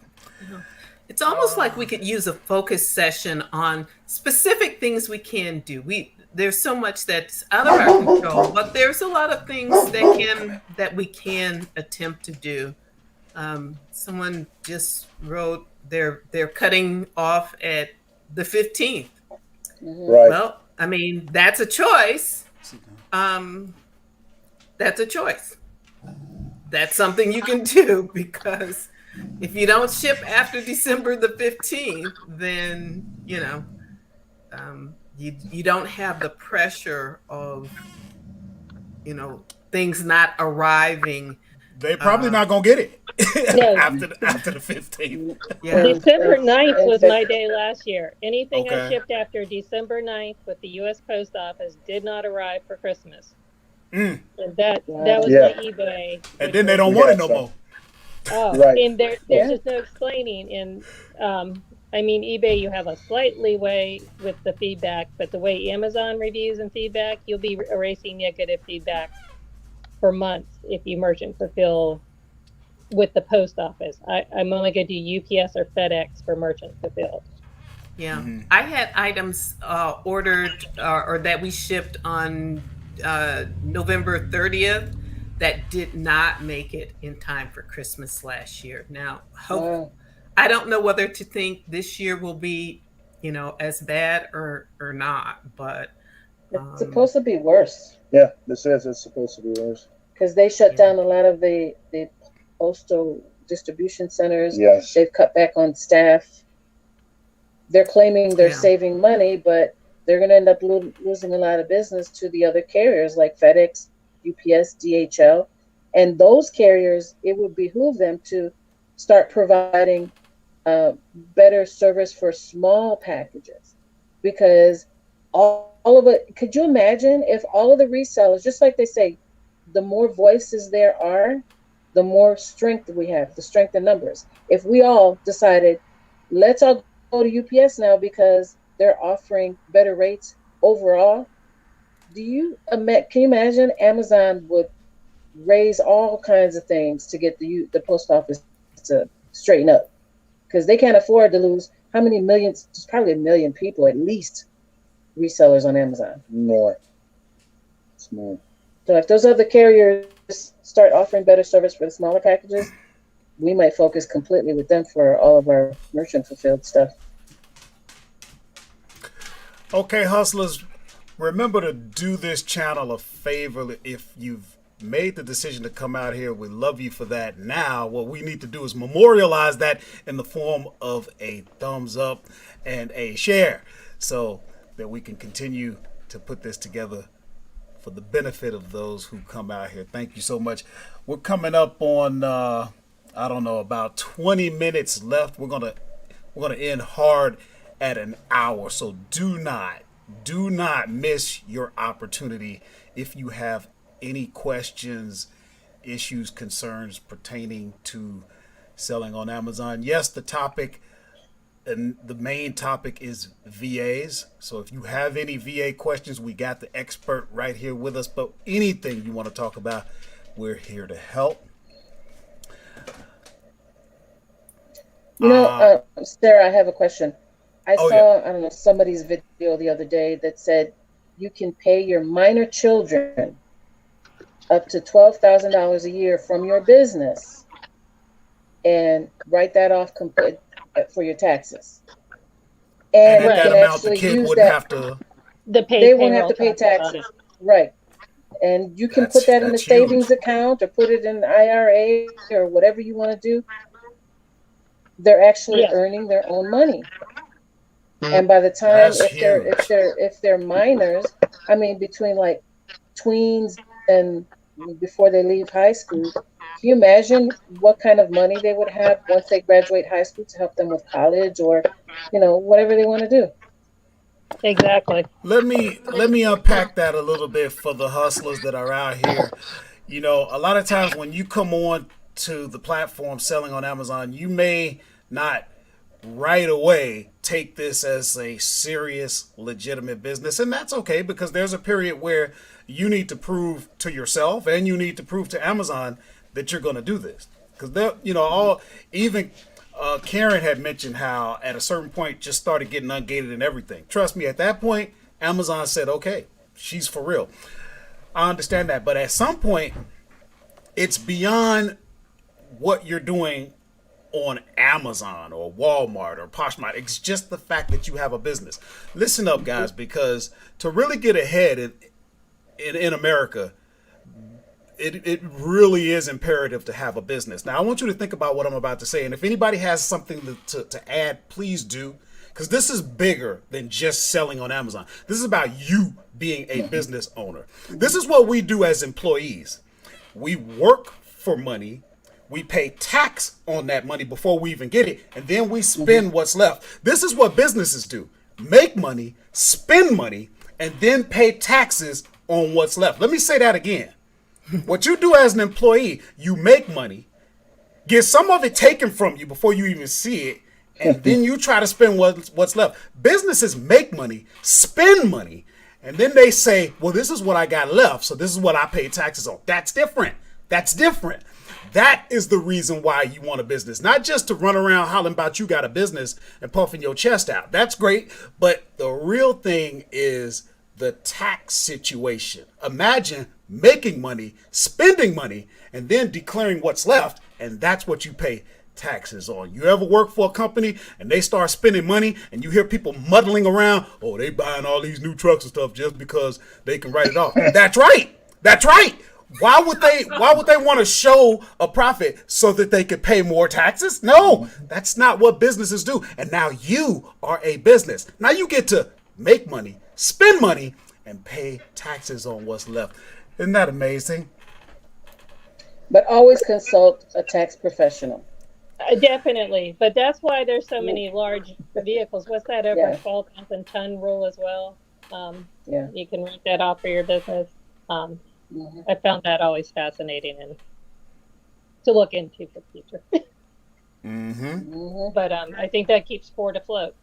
Speaker 3: It's almost like we could use a focus session on specific things we can do. There's so much that's out of our control, but there's a lot of things that we can attempt to do. Someone just wrote they're cutting off at the 15th.
Speaker 5: Right.
Speaker 3: Well, I mean, that's a choice. That's a choice. That's something you can do, because if you don't ship after December the 15th, then, you don't have the pressure of, things not arriving.
Speaker 1: They're probably not going to get it
Speaker 4: No.
Speaker 1: after the 15th.
Speaker 3: Yeah.
Speaker 4: December 9th was
Speaker 2: and-
Speaker 4: my day last year. Anything I
Speaker 1: Okay.
Speaker 4: shipped after December 9th with the U.S. Post Office did not arrive for Christmas.
Speaker 1: Mm.
Speaker 4: And that was
Speaker 5: Yeah.
Speaker 4: my eBay.
Speaker 1: And then they don't want it no
Speaker 5: Yeah,
Speaker 1: more.
Speaker 4: Oh,
Speaker 5: Right.
Speaker 4: and there's
Speaker 2: Yeah.
Speaker 4: just no explaining. And eBay, you have a slight leeway with the feedback, but the way Amazon reviews and feedback, you'll be erasing negative feedback for months if you merchant fulfill with the post office. I'm only going to do UPS or FedEx for merchant fulfilled.
Speaker 3: Yeah,
Speaker 1: Mhm.
Speaker 3: I had items ordered or that we shipped on November 30th that did not make it in time for Christmas last year. Now,
Speaker 2: Wow.
Speaker 3: I don't know whether to think this year will be, as bad or not, but
Speaker 2: It's
Speaker 3: um,
Speaker 2: supposed to be worse
Speaker 5: Yeah, this says it's supposed to be worse.
Speaker 2: because they shut
Speaker 3: yeah,
Speaker 2: down a lot of the postal distribution centers.
Speaker 5: Yes.
Speaker 2: They've cut back on staff. They're claiming they're
Speaker 3: yeah,
Speaker 2: saving money, but they're going to end up losing a lot of business to the other carriers like FedEx, UPS, DHL. And those carriers, it would behoove them to start providing better service for small packages because all of it. Could you imagine if all of the resellers, just like they say, the more voices there are, the more strength we have, the strength in numbers. If we all decided, let's all go to UPS now because they're offering better rates overall, can you imagine Amazon would raise all kinds of things to get the post office to straighten up because they can't afford to lose how many millions? There's probably a million people at least resellers on Amazon.
Speaker 5: More. It's more.
Speaker 2: So if those other carriers start offering better service for the smaller packages, we might focus completely with them for all of our merchant fulfilled stuff.
Speaker 1: Okay, hustlers, remember to do this channel a favor if you've made the decision to come out here. We love you for that. Now, what we need to do is memorialize that in the form of a thumbs up and a share so that we can continue to put this together for the benefit of those who come out here. Thank you so much. We're coming up on I don't know, about 20 minutes left. We're gonna end hard at an hour. So do not miss your opportunity. If you have any questions, issues, concerns pertaining to selling on Amazon, yes, the topic and the main topic is VAs. So if you have any VA questions, we got the expert right here with us. But anything you want to talk about, we're here to help.
Speaker 2: Sarah, I have a question. I
Speaker 1: Oh, yeah.
Speaker 2: saw, I don't know, somebody's video the other day that said you can pay your minor children up to $12,000 a year from your business and write that off for your taxes.
Speaker 1: And
Speaker 2: And
Speaker 1: at
Speaker 2: you
Speaker 1: that
Speaker 2: can
Speaker 1: amount, the
Speaker 2: actually
Speaker 1: kid
Speaker 2: use
Speaker 1: wouldn't
Speaker 2: that.
Speaker 1: have to.
Speaker 2: They won't have
Speaker 4: payroll
Speaker 2: to pay
Speaker 4: taxes on it.
Speaker 2: taxes. Right. And you can put that in a
Speaker 1: That's huge.
Speaker 2: savings account or put it in an IRA or whatever you want to do. They're actually
Speaker 4: Yes.
Speaker 2: earning their own money. And by the time
Speaker 1: That's huge.
Speaker 2: if they're minors, I mean between like tweens and before they leave high school, can you imagine what kind of money they would have once they graduate high school to help them with college or, whatever they want to do?
Speaker 4: Exactly.
Speaker 1: Let me unpack that a little bit for the hustlers that are out here. A lot of times when you come on to the platform selling on Amazon, you may not right away take this as a serious, legitimate business. And that's okay because there's a period where you need to prove to yourself and you need to prove to Amazon that you're going to do this. Because even Karen had mentioned how at a certain point just started getting ungated and everything. Trust me, at that point, Amazon said, okay, she's for real. I understand that. But at some point, it's beyond what you're doing on Amazon or Walmart or Poshmark. It's just the fact that you have a business. Listen up, guys, because to really get ahead in America, it really is imperative to have a business. Now, I want you to think about what I'm about to say. And if anybody has something to add, please do. Because this is bigger than just selling on Amazon. This is about you being a business owner. This is what we do as employees. We work for money. We pay tax on that money before we even get it. And then we spend what's left. This is what businesses do. Make money, spend money, and then pay taxes on what's left. Let me say that again. What you do as an employee, you make money, get some of it taken from you before you even see it, and then you try to spend what's left. Businesses make money, spend money, and then they say, well, this is what I got left, so this is what I pay taxes on. That's different. That's different. That is the reason why you want a business. Not just to run around hollering about you got a business and puffing your chest out. That's great, but the real thing is the tax situation. Imagine making money, spending money, and then declaring what's left, and that's what you pay taxes on. You ever work for a company and they start spending money and you hear people muddling around, oh, they buying all these new trucks and stuff just because they can write it off. That's right. That's right. Why would they want to show a profit so that they could pay more taxes? No, that's not what businesses do. And now you are a business. Now you get to make money, spend money, and pay taxes on what's left. Isn't that amazing?
Speaker 2: But always consult a tax professional.
Speaker 4: Definitely, but that's why there's so many large vehicles. What's that over
Speaker 2: Yeah.
Speaker 4: 12,000 ton rule as well?
Speaker 2: Yeah.
Speaker 4: You can write that off for your business. I found that always fascinating and to look into for the future. But I think that keeps Ford afloat.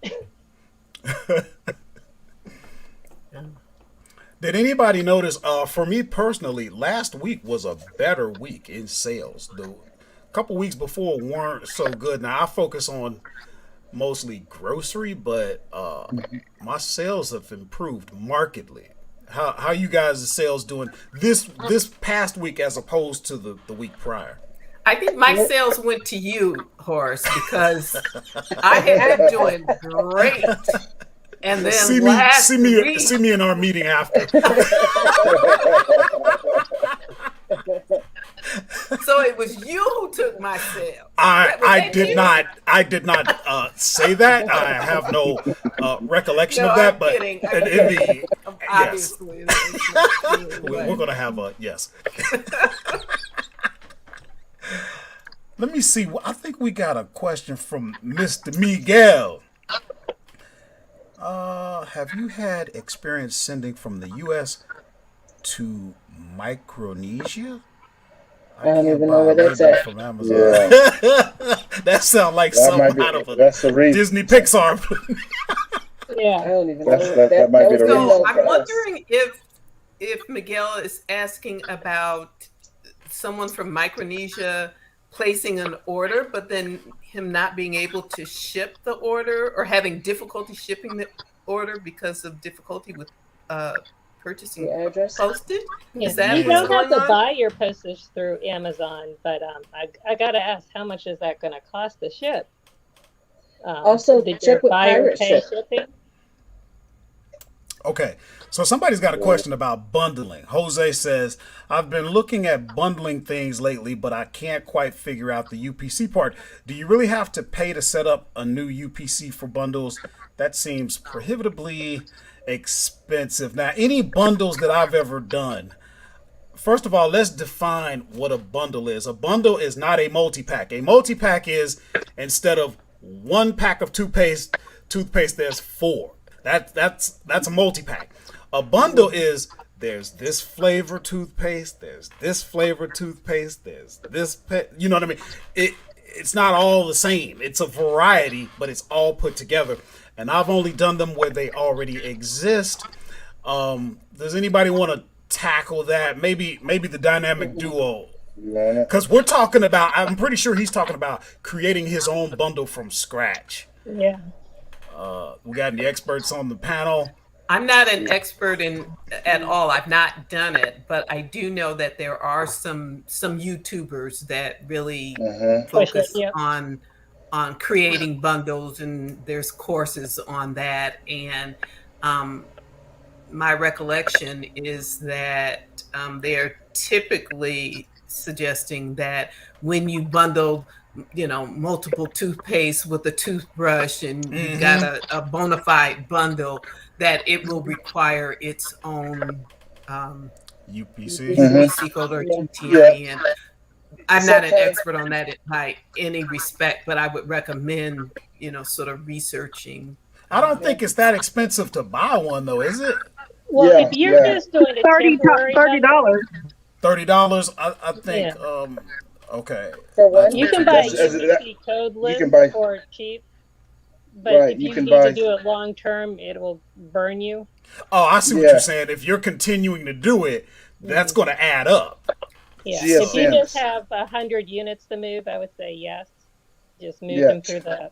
Speaker 1: Did anybody notice, for me personally, last week was a better week in sales. The couple weeks before weren't so good. Now I focus on mostly grocery, but my sales have improved markedly. How you guys' sales doing this past week as opposed to the week prior?
Speaker 3: I think my sales went to you, Horace, because I had been doing great. And then
Speaker 1: See
Speaker 3: last
Speaker 1: me
Speaker 3: week,
Speaker 1: in our meeting after.
Speaker 3: so it was you who took my sale.
Speaker 1: I did not say that. I have no recollection
Speaker 3: No,
Speaker 1: of that,
Speaker 3: I'm
Speaker 1: but
Speaker 3: kidding.
Speaker 1: yes,
Speaker 3: Obviously, that's not true,
Speaker 1: we're
Speaker 3: but-
Speaker 1: gonna have a yes. Let me see. I think we got a question from Mr. Miguel. Have you had experience sending from the U.S. to Micronesia?
Speaker 2: I don't
Speaker 1: can't
Speaker 2: even
Speaker 1: buy
Speaker 2: know where
Speaker 1: a
Speaker 2: that's
Speaker 1: label
Speaker 2: at.
Speaker 1: from Amazon.
Speaker 5: Yeah.
Speaker 1: That sounds like
Speaker 5: That might
Speaker 1: something
Speaker 5: be,
Speaker 1: out of a
Speaker 5: that's the reason.
Speaker 1: Disney Pixar.
Speaker 2: I
Speaker 4: Yeah.
Speaker 2: don't even
Speaker 5: That's-
Speaker 2: know.
Speaker 5: that might be
Speaker 2: was
Speaker 5: the
Speaker 2: the
Speaker 5: reason.
Speaker 3: So
Speaker 2: no
Speaker 3: I'm
Speaker 2: for us.
Speaker 3: wondering if Miguel is asking about someone from Micronesia placing an order, but then him not being able to ship the order or having difficulty shipping the order because of difficulty with purchasing
Speaker 2: The address.
Speaker 3: postage.
Speaker 4: Yeah.
Speaker 3: Is that
Speaker 4: You
Speaker 3: what's
Speaker 4: don't have
Speaker 3: going
Speaker 4: to
Speaker 3: on?
Speaker 4: buy your postage through Amazon, but I gotta ask, how much is that going to cost to ship?
Speaker 2: Also,
Speaker 4: did
Speaker 2: check
Speaker 4: your
Speaker 2: with
Speaker 4: buyer
Speaker 2: pirate
Speaker 4: pay
Speaker 2: ship.
Speaker 4: shipping?
Speaker 1: Okay, so somebody's got a question about bundling. Jose says, I've been looking at bundling things lately, but I can't quite figure out the UPC part. Do you really have to pay to set up a new UPC for bundles? That seems prohibitively expensive. Now, any bundles that I've ever done, first of all, let's define what a bundle is. A bundle is not a multi-pack. A multi-pack is, instead of one pack of toothpaste, there's four. That's a multi-pack. A bundle is, there's this flavor toothpaste, there's this flavor toothpaste, there's this you know what I mean? It's not all the same. It's a variety, but it's all put together. And I've only done them where they already exist. Does anybody want to tackle that? Maybe the dynamic duo,
Speaker 5: You want it?
Speaker 1: because we're talking about, I'm pretty sure he's talking about creating his own bundle from scratch.
Speaker 4: Yeah.
Speaker 1: We got any experts on the panel?
Speaker 3: I'm not an expert in at all. I've not done it, but I do know that there are some YouTubers that really focus
Speaker 4: Yep.
Speaker 3: on creating bundles, and there's courses on that. And my recollection is that they're typically suggesting that when you bundle, multiple toothpaste with a toothbrush, and you've got a bona fide bundle, that it will require its own
Speaker 1: UPC.
Speaker 3: UPC code or
Speaker 4: Yeah.
Speaker 3: GTIN. I'm not an
Speaker 2: Okay.
Speaker 3: expert on that by any respect, but I would recommend, sort of researching.
Speaker 1: I don't think it's that expensive to buy one, though, is it?
Speaker 4: Well,
Speaker 5: Yeah,
Speaker 4: if you're
Speaker 5: yeah.
Speaker 4: just doing a temporary bundle,
Speaker 6: $30.
Speaker 1: $30. I think.
Speaker 4: Yeah.
Speaker 1: Okay.
Speaker 2: For one?
Speaker 4: you can buy a
Speaker 5: That's-
Speaker 4: UPC code
Speaker 5: you
Speaker 4: list
Speaker 5: can buy-
Speaker 4: for cheap. But
Speaker 5: Right,
Speaker 4: if
Speaker 5: you
Speaker 4: you
Speaker 5: can
Speaker 4: need
Speaker 5: buy-
Speaker 4: to do it long term, it will burn you.
Speaker 1: Oh, I see what
Speaker 5: Yeah.
Speaker 1: you're saying. If you're continuing to do it, that's going to add up.
Speaker 4: Yeah.
Speaker 5: GSMs.
Speaker 4: If you just have 100 units to move, I would say yes. Just move
Speaker 5: Yeah.
Speaker 4: them through the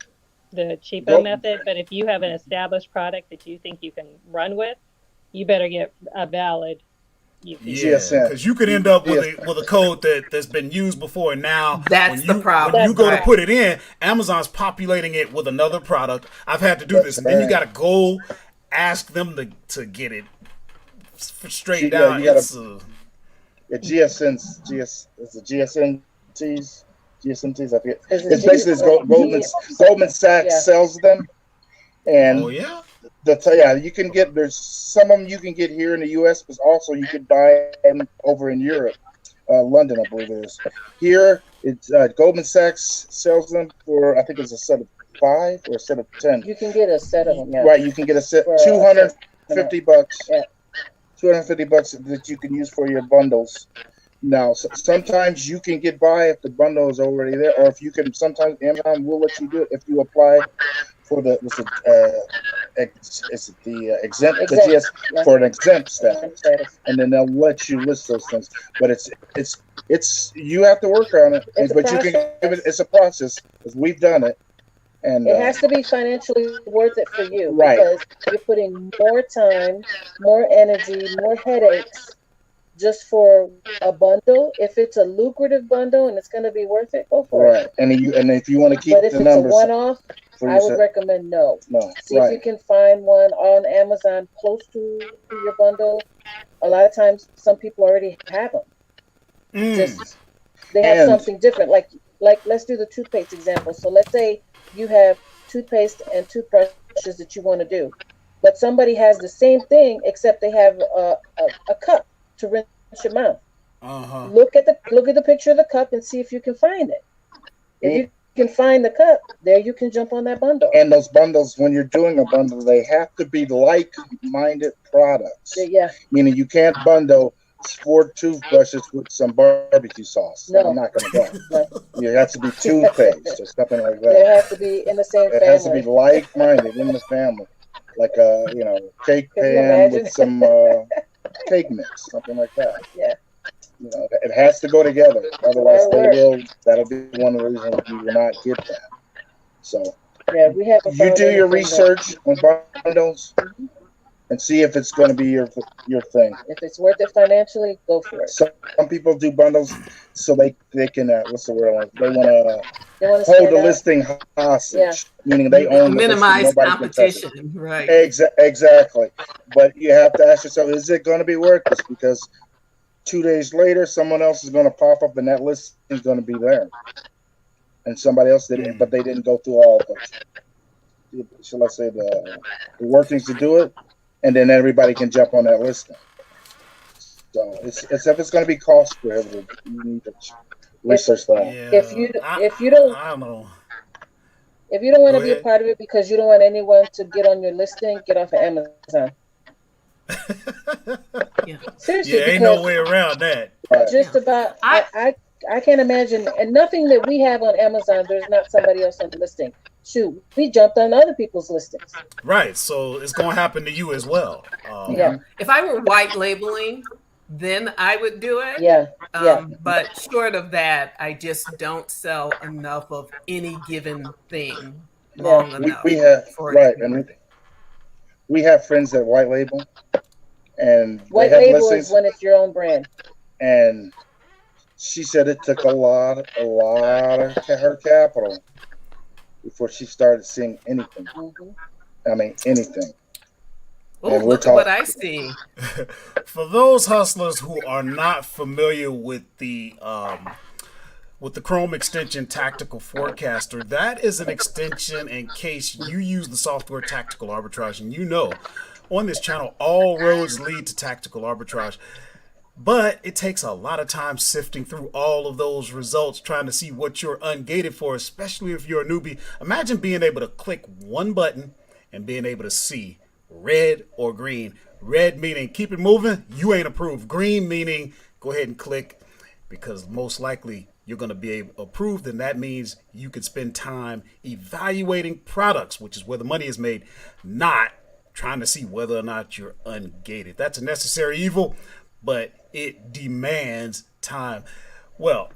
Speaker 4: cheapo
Speaker 5: Go-
Speaker 4: method. But if you have an established product that you think you can run with, you better get a valid UPC.
Speaker 1: Yeah,
Speaker 5: GSM.
Speaker 1: because you could end up with
Speaker 5: GS.
Speaker 1: a code that's been used before, and now
Speaker 3: That's the
Speaker 1: when
Speaker 3: problem.
Speaker 1: you go to
Speaker 3: Right.
Speaker 1: put it in, Amazon's populating it with another product. I've had to do
Speaker 5: That's
Speaker 1: this, and then you
Speaker 5: right.
Speaker 1: got to go ask them to get it straight
Speaker 5: Yeah,
Speaker 1: down.
Speaker 5: you got
Speaker 1: It's
Speaker 5: to GSNs. It's the GSMTs. GSMTs. I forget.
Speaker 2: Is it
Speaker 5: It's basically Goldman
Speaker 2: Yeah.
Speaker 5: Sachs sells them,
Speaker 1: oh
Speaker 5: and
Speaker 1: yeah,
Speaker 5: yeah, you can get there's some of them you can get here in the U.S., but also you could buy them over in Europe, London, I believe it is. Here, it's Goldman Sachs sells them for I think it's a set of 5 or a set of 10.
Speaker 2: You can get a set of them. Yeah.
Speaker 5: Right, you can get a set
Speaker 2: For
Speaker 5: $250.
Speaker 2: Yeah.
Speaker 5: $250 that you can use for your bundles. Now, sometimes you can get by if the bundle is already there, or if you can. Sometimes Amazon will let you do it if you apply for the exempt the GS
Speaker 2: Yeah.
Speaker 5: for an exempt status, and then they'll let you list those things. But it's you have to work on it,
Speaker 2: It's a
Speaker 5: but you can
Speaker 2: process.
Speaker 5: give it. It's a process because we've done it, and
Speaker 2: It has to be financially worth it for you,
Speaker 5: Right.
Speaker 2: because you're putting more time, more energy, more headaches just for a bundle. If it's a lucrative bundle and it's going to be worth it, go for
Speaker 5: right.
Speaker 2: it.
Speaker 5: And if you want to keep
Speaker 2: But if
Speaker 5: the
Speaker 2: it's a
Speaker 5: numbers
Speaker 2: one-off,
Speaker 5: for
Speaker 2: I would
Speaker 5: yourself,
Speaker 2: recommend no.
Speaker 5: no,
Speaker 2: See if you
Speaker 5: right.
Speaker 2: can find one on Amazon close to your bundle. A lot of times, some people already have them. Just they have
Speaker 5: And-
Speaker 2: something different. Like let's do the toothpaste example. So let's say you have toothpaste and toothbrushes that you want to do, but somebody has the same thing except they have a cup to rinse your mouth. Look at the picture of the cup and see if you can find it. If you can find the cup, there you can jump on that bundle.
Speaker 5: And those bundles, when you're doing a bundle, they have to be like-minded products.
Speaker 2: Yeah,
Speaker 5: Meaning you can't bundle 4 toothbrushes with some barbecue sauce.
Speaker 2: No.
Speaker 5: I'm not going to
Speaker 2: No.
Speaker 5: go. You have to be toothpaste or something like
Speaker 2: they
Speaker 5: that.
Speaker 2: have to be in the same
Speaker 5: It has to be
Speaker 2: family.
Speaker 5: like-minded in the family, like a cake
Speaker 2: Could you
Speaker 5: pan
Speaker 2: imagine?
Speaker 5: with some cake mix, something like that.
Speaker 2: Yeah.
Speaker 5: It has to go together. Otherwise,
Speaker 2: That'll work.
Speaker 5: that'll be one of the reasons you will not get that. So
Speaker 2: Yeah, we haven't
Speaker 5: you
Speaker 2: found
Speaker 5: do your
Speaker 2: anything
Speaker 5: research on bundles and see if it's going to be your thing.
Speaker 2: if it's worth it financially, go for it.
Speaker 5: Some people do bundles so they can what's the word I want? They want to
Speaker 2: They want to
Speaker 5: hold
Speaker 2: stand
Speaker 5: the
Speaker 2: out.
Speaker 5: listing hostage,
Speaker 2: Yeah.
Speaker 5: meaning they own the
Speaker 3: Minimize
Speaker 5: listing. Nobody can touch it.
Speaker 3: competition. Right.
Speaker 5: Exactly. But you have to ask yourself, is it going to be worth this? Because 2 days later, someone else is going to pop up and that listing is going to be there. And somebody else did it, but they didn't go through all the, shall I say, the workings to do it. And then everybody can jump on that listing. So it's if it's going to be cost prohibitive, you need to research that.
Speaker 1: yeah.
Speaker 2: If you
Speaker 1: I don't know.
Speaker 2: If you don't want
Speaker 1: Go
Speaker 2: to be a
Speaker 1: ahead.
Speaker 2: part of it because you don't want anyone to get on your listing, get off of Amazon.
Speaker 3: Yeah.
Speaker 2: Seriously,
Speaker 1: Yeah, ain't
Speaker 2: because
Speaker 1: no way around that.
Speaker 2: just
Speaker 3: Yeah.
Speaker 2: about I can't imagine, and nothing that we have on Amazon, there's not somebody else on the listing. Shoot, we jumped on other people's listings.
Speaker 1: Right, so it's gonna happen to you as well.
Speaker 2: Yeah.
Speaker 3: If I were white labeling, then I would do it.
Speaker 2: Yeah, yeah.
Speaker 3: But short of that, I just don't sell enough of any given thing long enough.
Speaker 5: We have
Speaker 3: for it
Speaker 5: right,
Speaker 3: to be
Speaker 5: and
Speaker 3: worth it.
Speaker 5: we have friends that white label, and
Speaker 2: White
Speaker 5: they have
Speaker 2: label
Speaker 5: listings,
Speaker 2: is when it's your own brand.
Speaker 5: and she said it took a lot of her capital before she started seeing anything.
Speaker 2: Mhm.
Speaker 5: I mean, anything.
Speaker 3: Oh,
Speaker 5: and we're
Speaker 3: look at what
Speaker 5: talking-
Speaker 3: I see.
Speaker 1: For those hustlers who are not familiar with the Chrome extension Tactical Forecaster, that is an extension in case you use the software Tactical Arbitrage, and you know, on this channel, all roads lead to Tactical Arbitrage. But it takes a lot of time sifting through all of those results, trying to see what you're ungated for, especially if you're a newbie. Imagine being able to click one button and being able to see red or green. Red meaning keep it moving, you ain't approved. Green meaning go ahead and click, because most likely you're going to be approved, and that means you could spend time evaluating products, which is where the money is made, not trying to see whether or not you're ungated. That's a necessary evil, but it demands time. Well,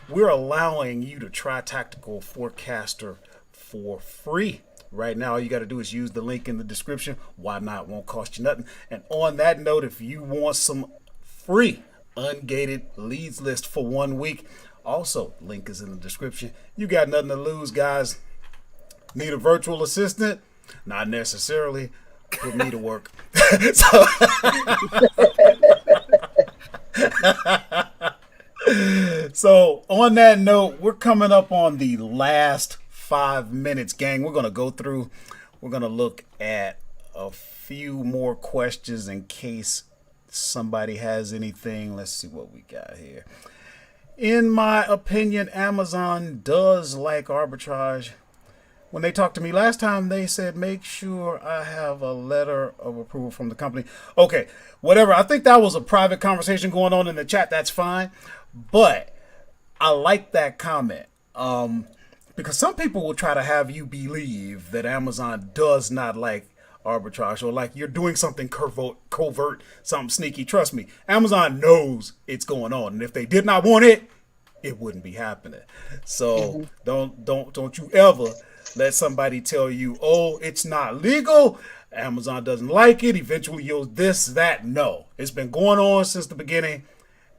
Speaker 1: we're allowing you to try Tactical Forecaster for free. Right now, all you got to do is use the link in the description. Why not? Won't cost you nothing. And on that note, if you want some free ungated leads list for 1 week. Also, link is in the description. You got nothing to lose, guys. Need a virtual assistant? Not necessarily. Put me to work. So, so on that note, we're coming up on the last 5 minutes, gang. We're going to go through, we're going to look at a few more questions in case somebody has anything. Let's see what we got here. In my opinion, Amazon does like arbitrage. When they talked to me last time, they said, make sure I have a letter of approval from the company. Okay, whatever. I think that was a private conversation going on in the chat. That's fine. But I like that comment. Because some people will try to have you believe that Amazon does not like arbitrage or like you're doing something covert, something sneaky. Trust me, Amazon knows it's going on. And if they did not want it, it wouldn't be happening. So don't you ever let somebody tell you, oh, it's not legal. Amazon doesn't like it. Eventually you'll this, that. No, it's been going on since the beginning.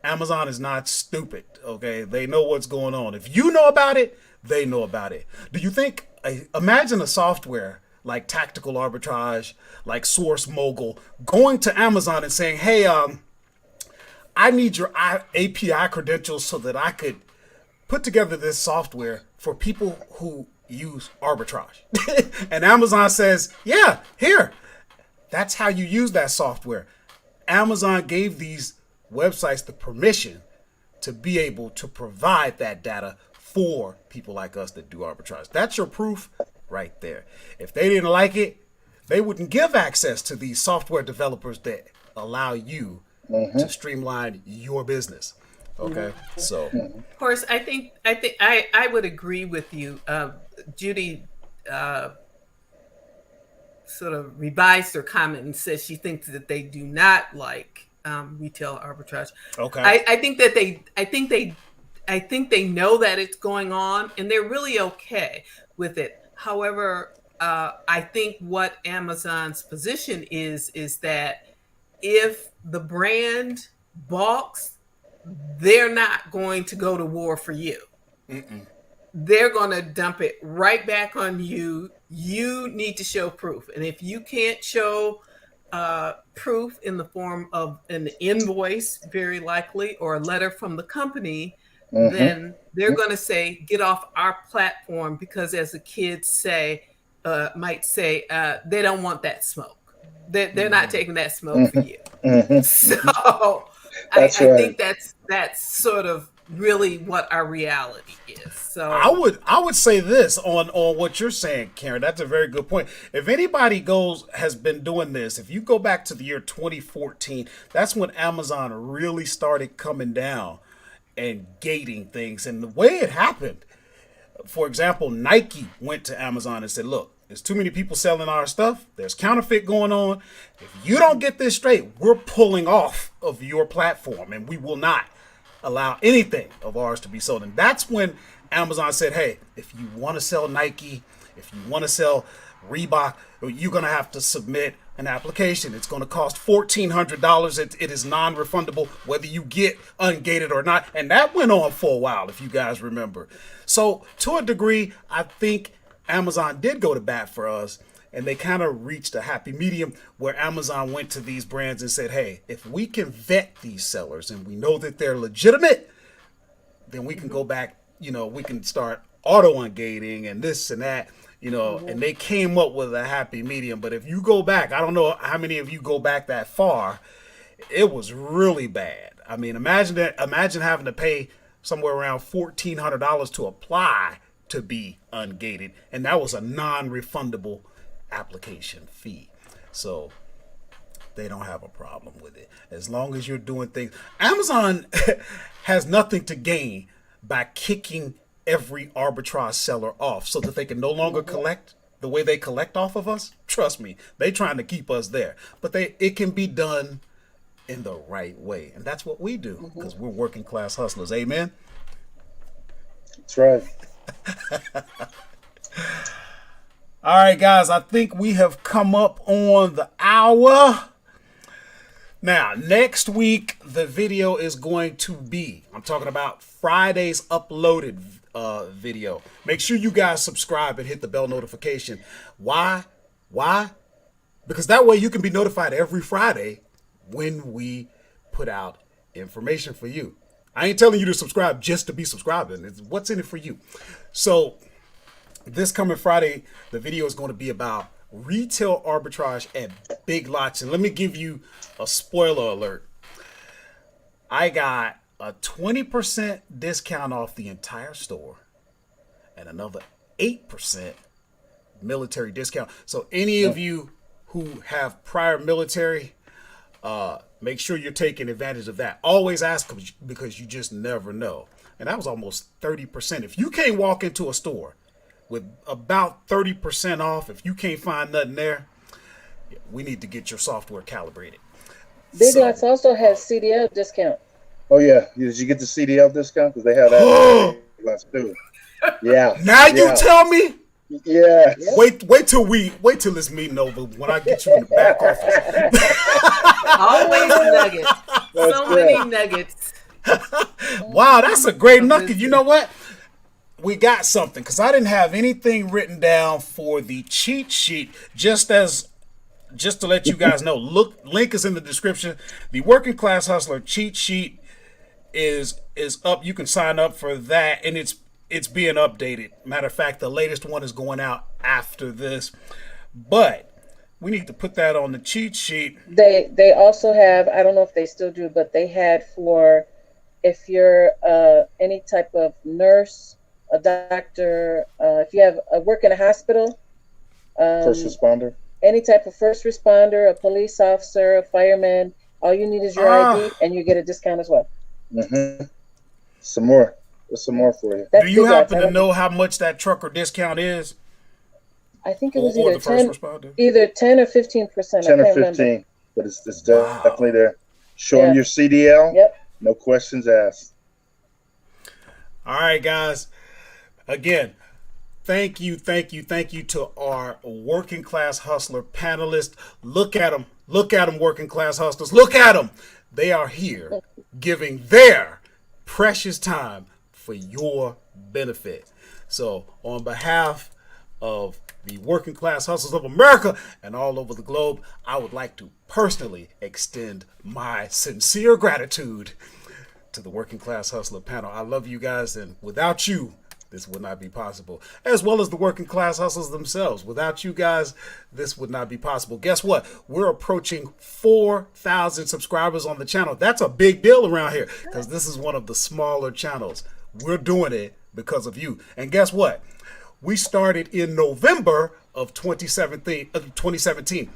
Speaker 1: Amazon is not stupid. Okay. They know what's going on. If you know about it, they know about it. Do you think, imagine a software like Tactical Arbitrage, like Source Mogul, going to Amazon and saying, hey, I need your API credentials so that I could put together this software for people who use arbitrage. And Amazon says, yeah, here. That's how you use that software. Amazon gave these websites the permission to be able to provide that data for people like us that do arbitrage. That's your proof right there. If they didn't like it, they wouldn't give access to these software developers that allow you to streamline your business. Okay, so
Speaker 3: Horace, I would agree with you. Judy sort of revised her comment and says she thinks that they do not like retail arbitrage.
Speaker 1: Okay,
Speaker 3: I think they know that it's going on and they're really okay with it. However, I think what Amazon's position is that if the brand balks, they're not going to go to war for you. They're going to dump it right back on you. You need to show proof. And if you can't show proof in the form of an invoice, very likely, or a letter from the company, then they're going to say, get off our platform, because as the kids might say, they don't want that smoke. They're not taking that smoke for you. So I think that's sort of really what our reality is. So
Speaker 1: I would say this on what you're saying, Karen. That's a very good point. If anybody has been doing this, if you go back to the year 2014, that's when Amazon really started coming down and gating things. And the way it happened, for example, Nike went to Amazon and said, look, there's too many people selling our stuff. There's counterfeit going on. If you don't get this straight, we're pulling off of your platform and we will not allow anything of ours to be sold. And that's when Amazon said, hey, if you want to sell Nike, if you want to sell Reebok, you're going to have to submit an application. It's going to cost $1,400. It is non-refundable whether you get ungated or not. And that went on for a while, if you guys remember. So to a degree, I think Amazon did go to bat for us, and they kind of reached a happy medium where Amazon went to these brands and said, hey, if we can vet these sellers and we know that they're legitimate, then we can go back, we can start auto ungating and this and that, and they came up with a happy medium. But if you go back, I don't know how many of you go back that far, it was really bad. I mean, imagine having to pay somewhere around $1,400 to apply to be ungated, and that was a non-refundable application fee. So they don't have a problem with it as long as you're doing things. Amazon has nothing to gain by kicking every arbitrage seller off so that they can no longer collect the way they collect off of us. Trust me, they're trying to keep us there, but it can be done in the right way, and that's what we do because we're working class hustlers. Amen.
Speaker 5: That's right.
Speaker 1: All right, guys, I think we have come up on the hour. Now, next week, the video is going to be, I'm talking about Friday's uploaded video. Make sure you guys subscribe and hit the bell notification. Why? Why? Because that way you can be notified every Friday when we put out information for you. I ain't telling you to subscribe just to be subscribing. It's what's in it for you. So this coming Friday, the video is going to be about retail arbitrage at Big Lots. And let me give you a spoiler alert. I got a 20% discount off the entire store and another 8% military discount. So any of you who have prior military, make sure you're taking advantage of that. Always ask, because you just never know. And that was almost 30%. If you can't walk into a store with about 30% off, if you can't find nothing there, we need to get your software calibrated.
Speaker 2: Big Lots also has CDL discount.
Speaker 5: Oh yeah, did you get the CDL discount? Because they have that at Big Lots too. Yeah.
Speaker 1: Now you tell me.
Speaker 5: Yeah.
Speaker 1: Wait till this meeting over when I get you in the back office.
Speaker 3: Always nuggets.
Speaker 5: That's
Speaker 3: So
Speaker 5: good.
Speaker 3: many nuggets.
Speaker 1: Wow, that's a great nugget. You know what? We got something, because I didn't have anything written down for the cheat sheet. Just to let you guys know, link is in the description. The Working Class Hustler cheat sheet is up. You can sign up for that, and it's being updated. Matter of fact, the latest one is going out after this, but we need to put that on the cheat sheet.
Speaker 2: They also have, I don't know if they still do, but they had for if you're any type of nurse, a doctor, if you have work in a hospital,
Speaker 5: First responder.
Speaker 2: any type of first responder, a police officer, a fireman, all you need is your ID, and you get a discount as well.
Speaker 5: Mm-hmm. Some more. There's some more for you.
Speaker 2: That's
Speaker 1: Do you
Speaker 2: Big Lots.
Speaker 1: happen to know how much that trucker discount is?
Speaker 2: I think it was
Speaker 1: Or
Speaker 2: either
Speaker 1: the first
Speaker 2: 10,
Speaker 1: responder?
Speaker 2: either 10 or 15%.
Speaker 5: 10
Speaker 2: I
Speaker 5: or
Speaker 2: can't
Speaker 5: 15,
Speaker 2: remember.
Speaker 5: but it's definitely there. Show them your CDL.
Speaker 2: Yep.
Speaker 5: No questions asked.
Speaker 1: All right, guys. Again, thank you to our Working Class Hustler panelists. Look at them, Working Class Hustlers. Look at them. They are here giving their precious time for your benefit. So, on behalf of the Working Class Hustlers of America and all over the globe, I would like to personally extend my sincere gratitude to the Working Class Hustler panel. I love you guys, and without you, this would not be possible. As well as the Working Class Hustlers themselves. Without you guys, this would not be possible. Guess what? We're approaching 4,000 subscribers on the channel. That's a big deal around here, because this is one of the smaller channels. We're doing it because of you. And guess what? We started in November of 2017.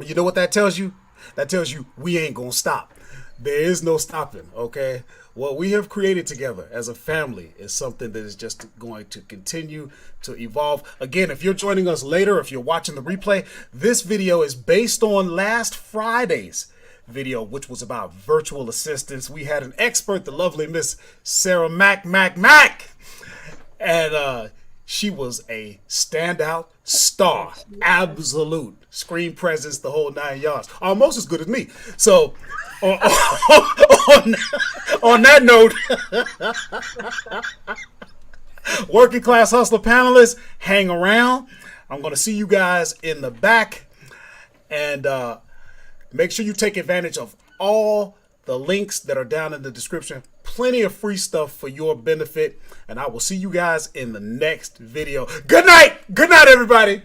Speaker 1: You know what that tells you? That tells you we ain't gonna stop. There is no stopping, okay? What we have created together as a family is something that is just going to continue to evolve. Again, if you're joining us later, if you're watching the replay, this video is based on last Friday's video, which was about virtual assistants. We had an expert, the lovely Miss Sarah Mac. And she was a standout star, absolute screen presence, the whole 9 yards, almost as good as me. So on that note, Working Class Hustler panelists, hang around. I'm going to see you guys in the back, and make sure you take advantage of all the links that are down in the description. Plenty of free stuff for your benefit, and I will see you guys in the next video. Good night, everybody.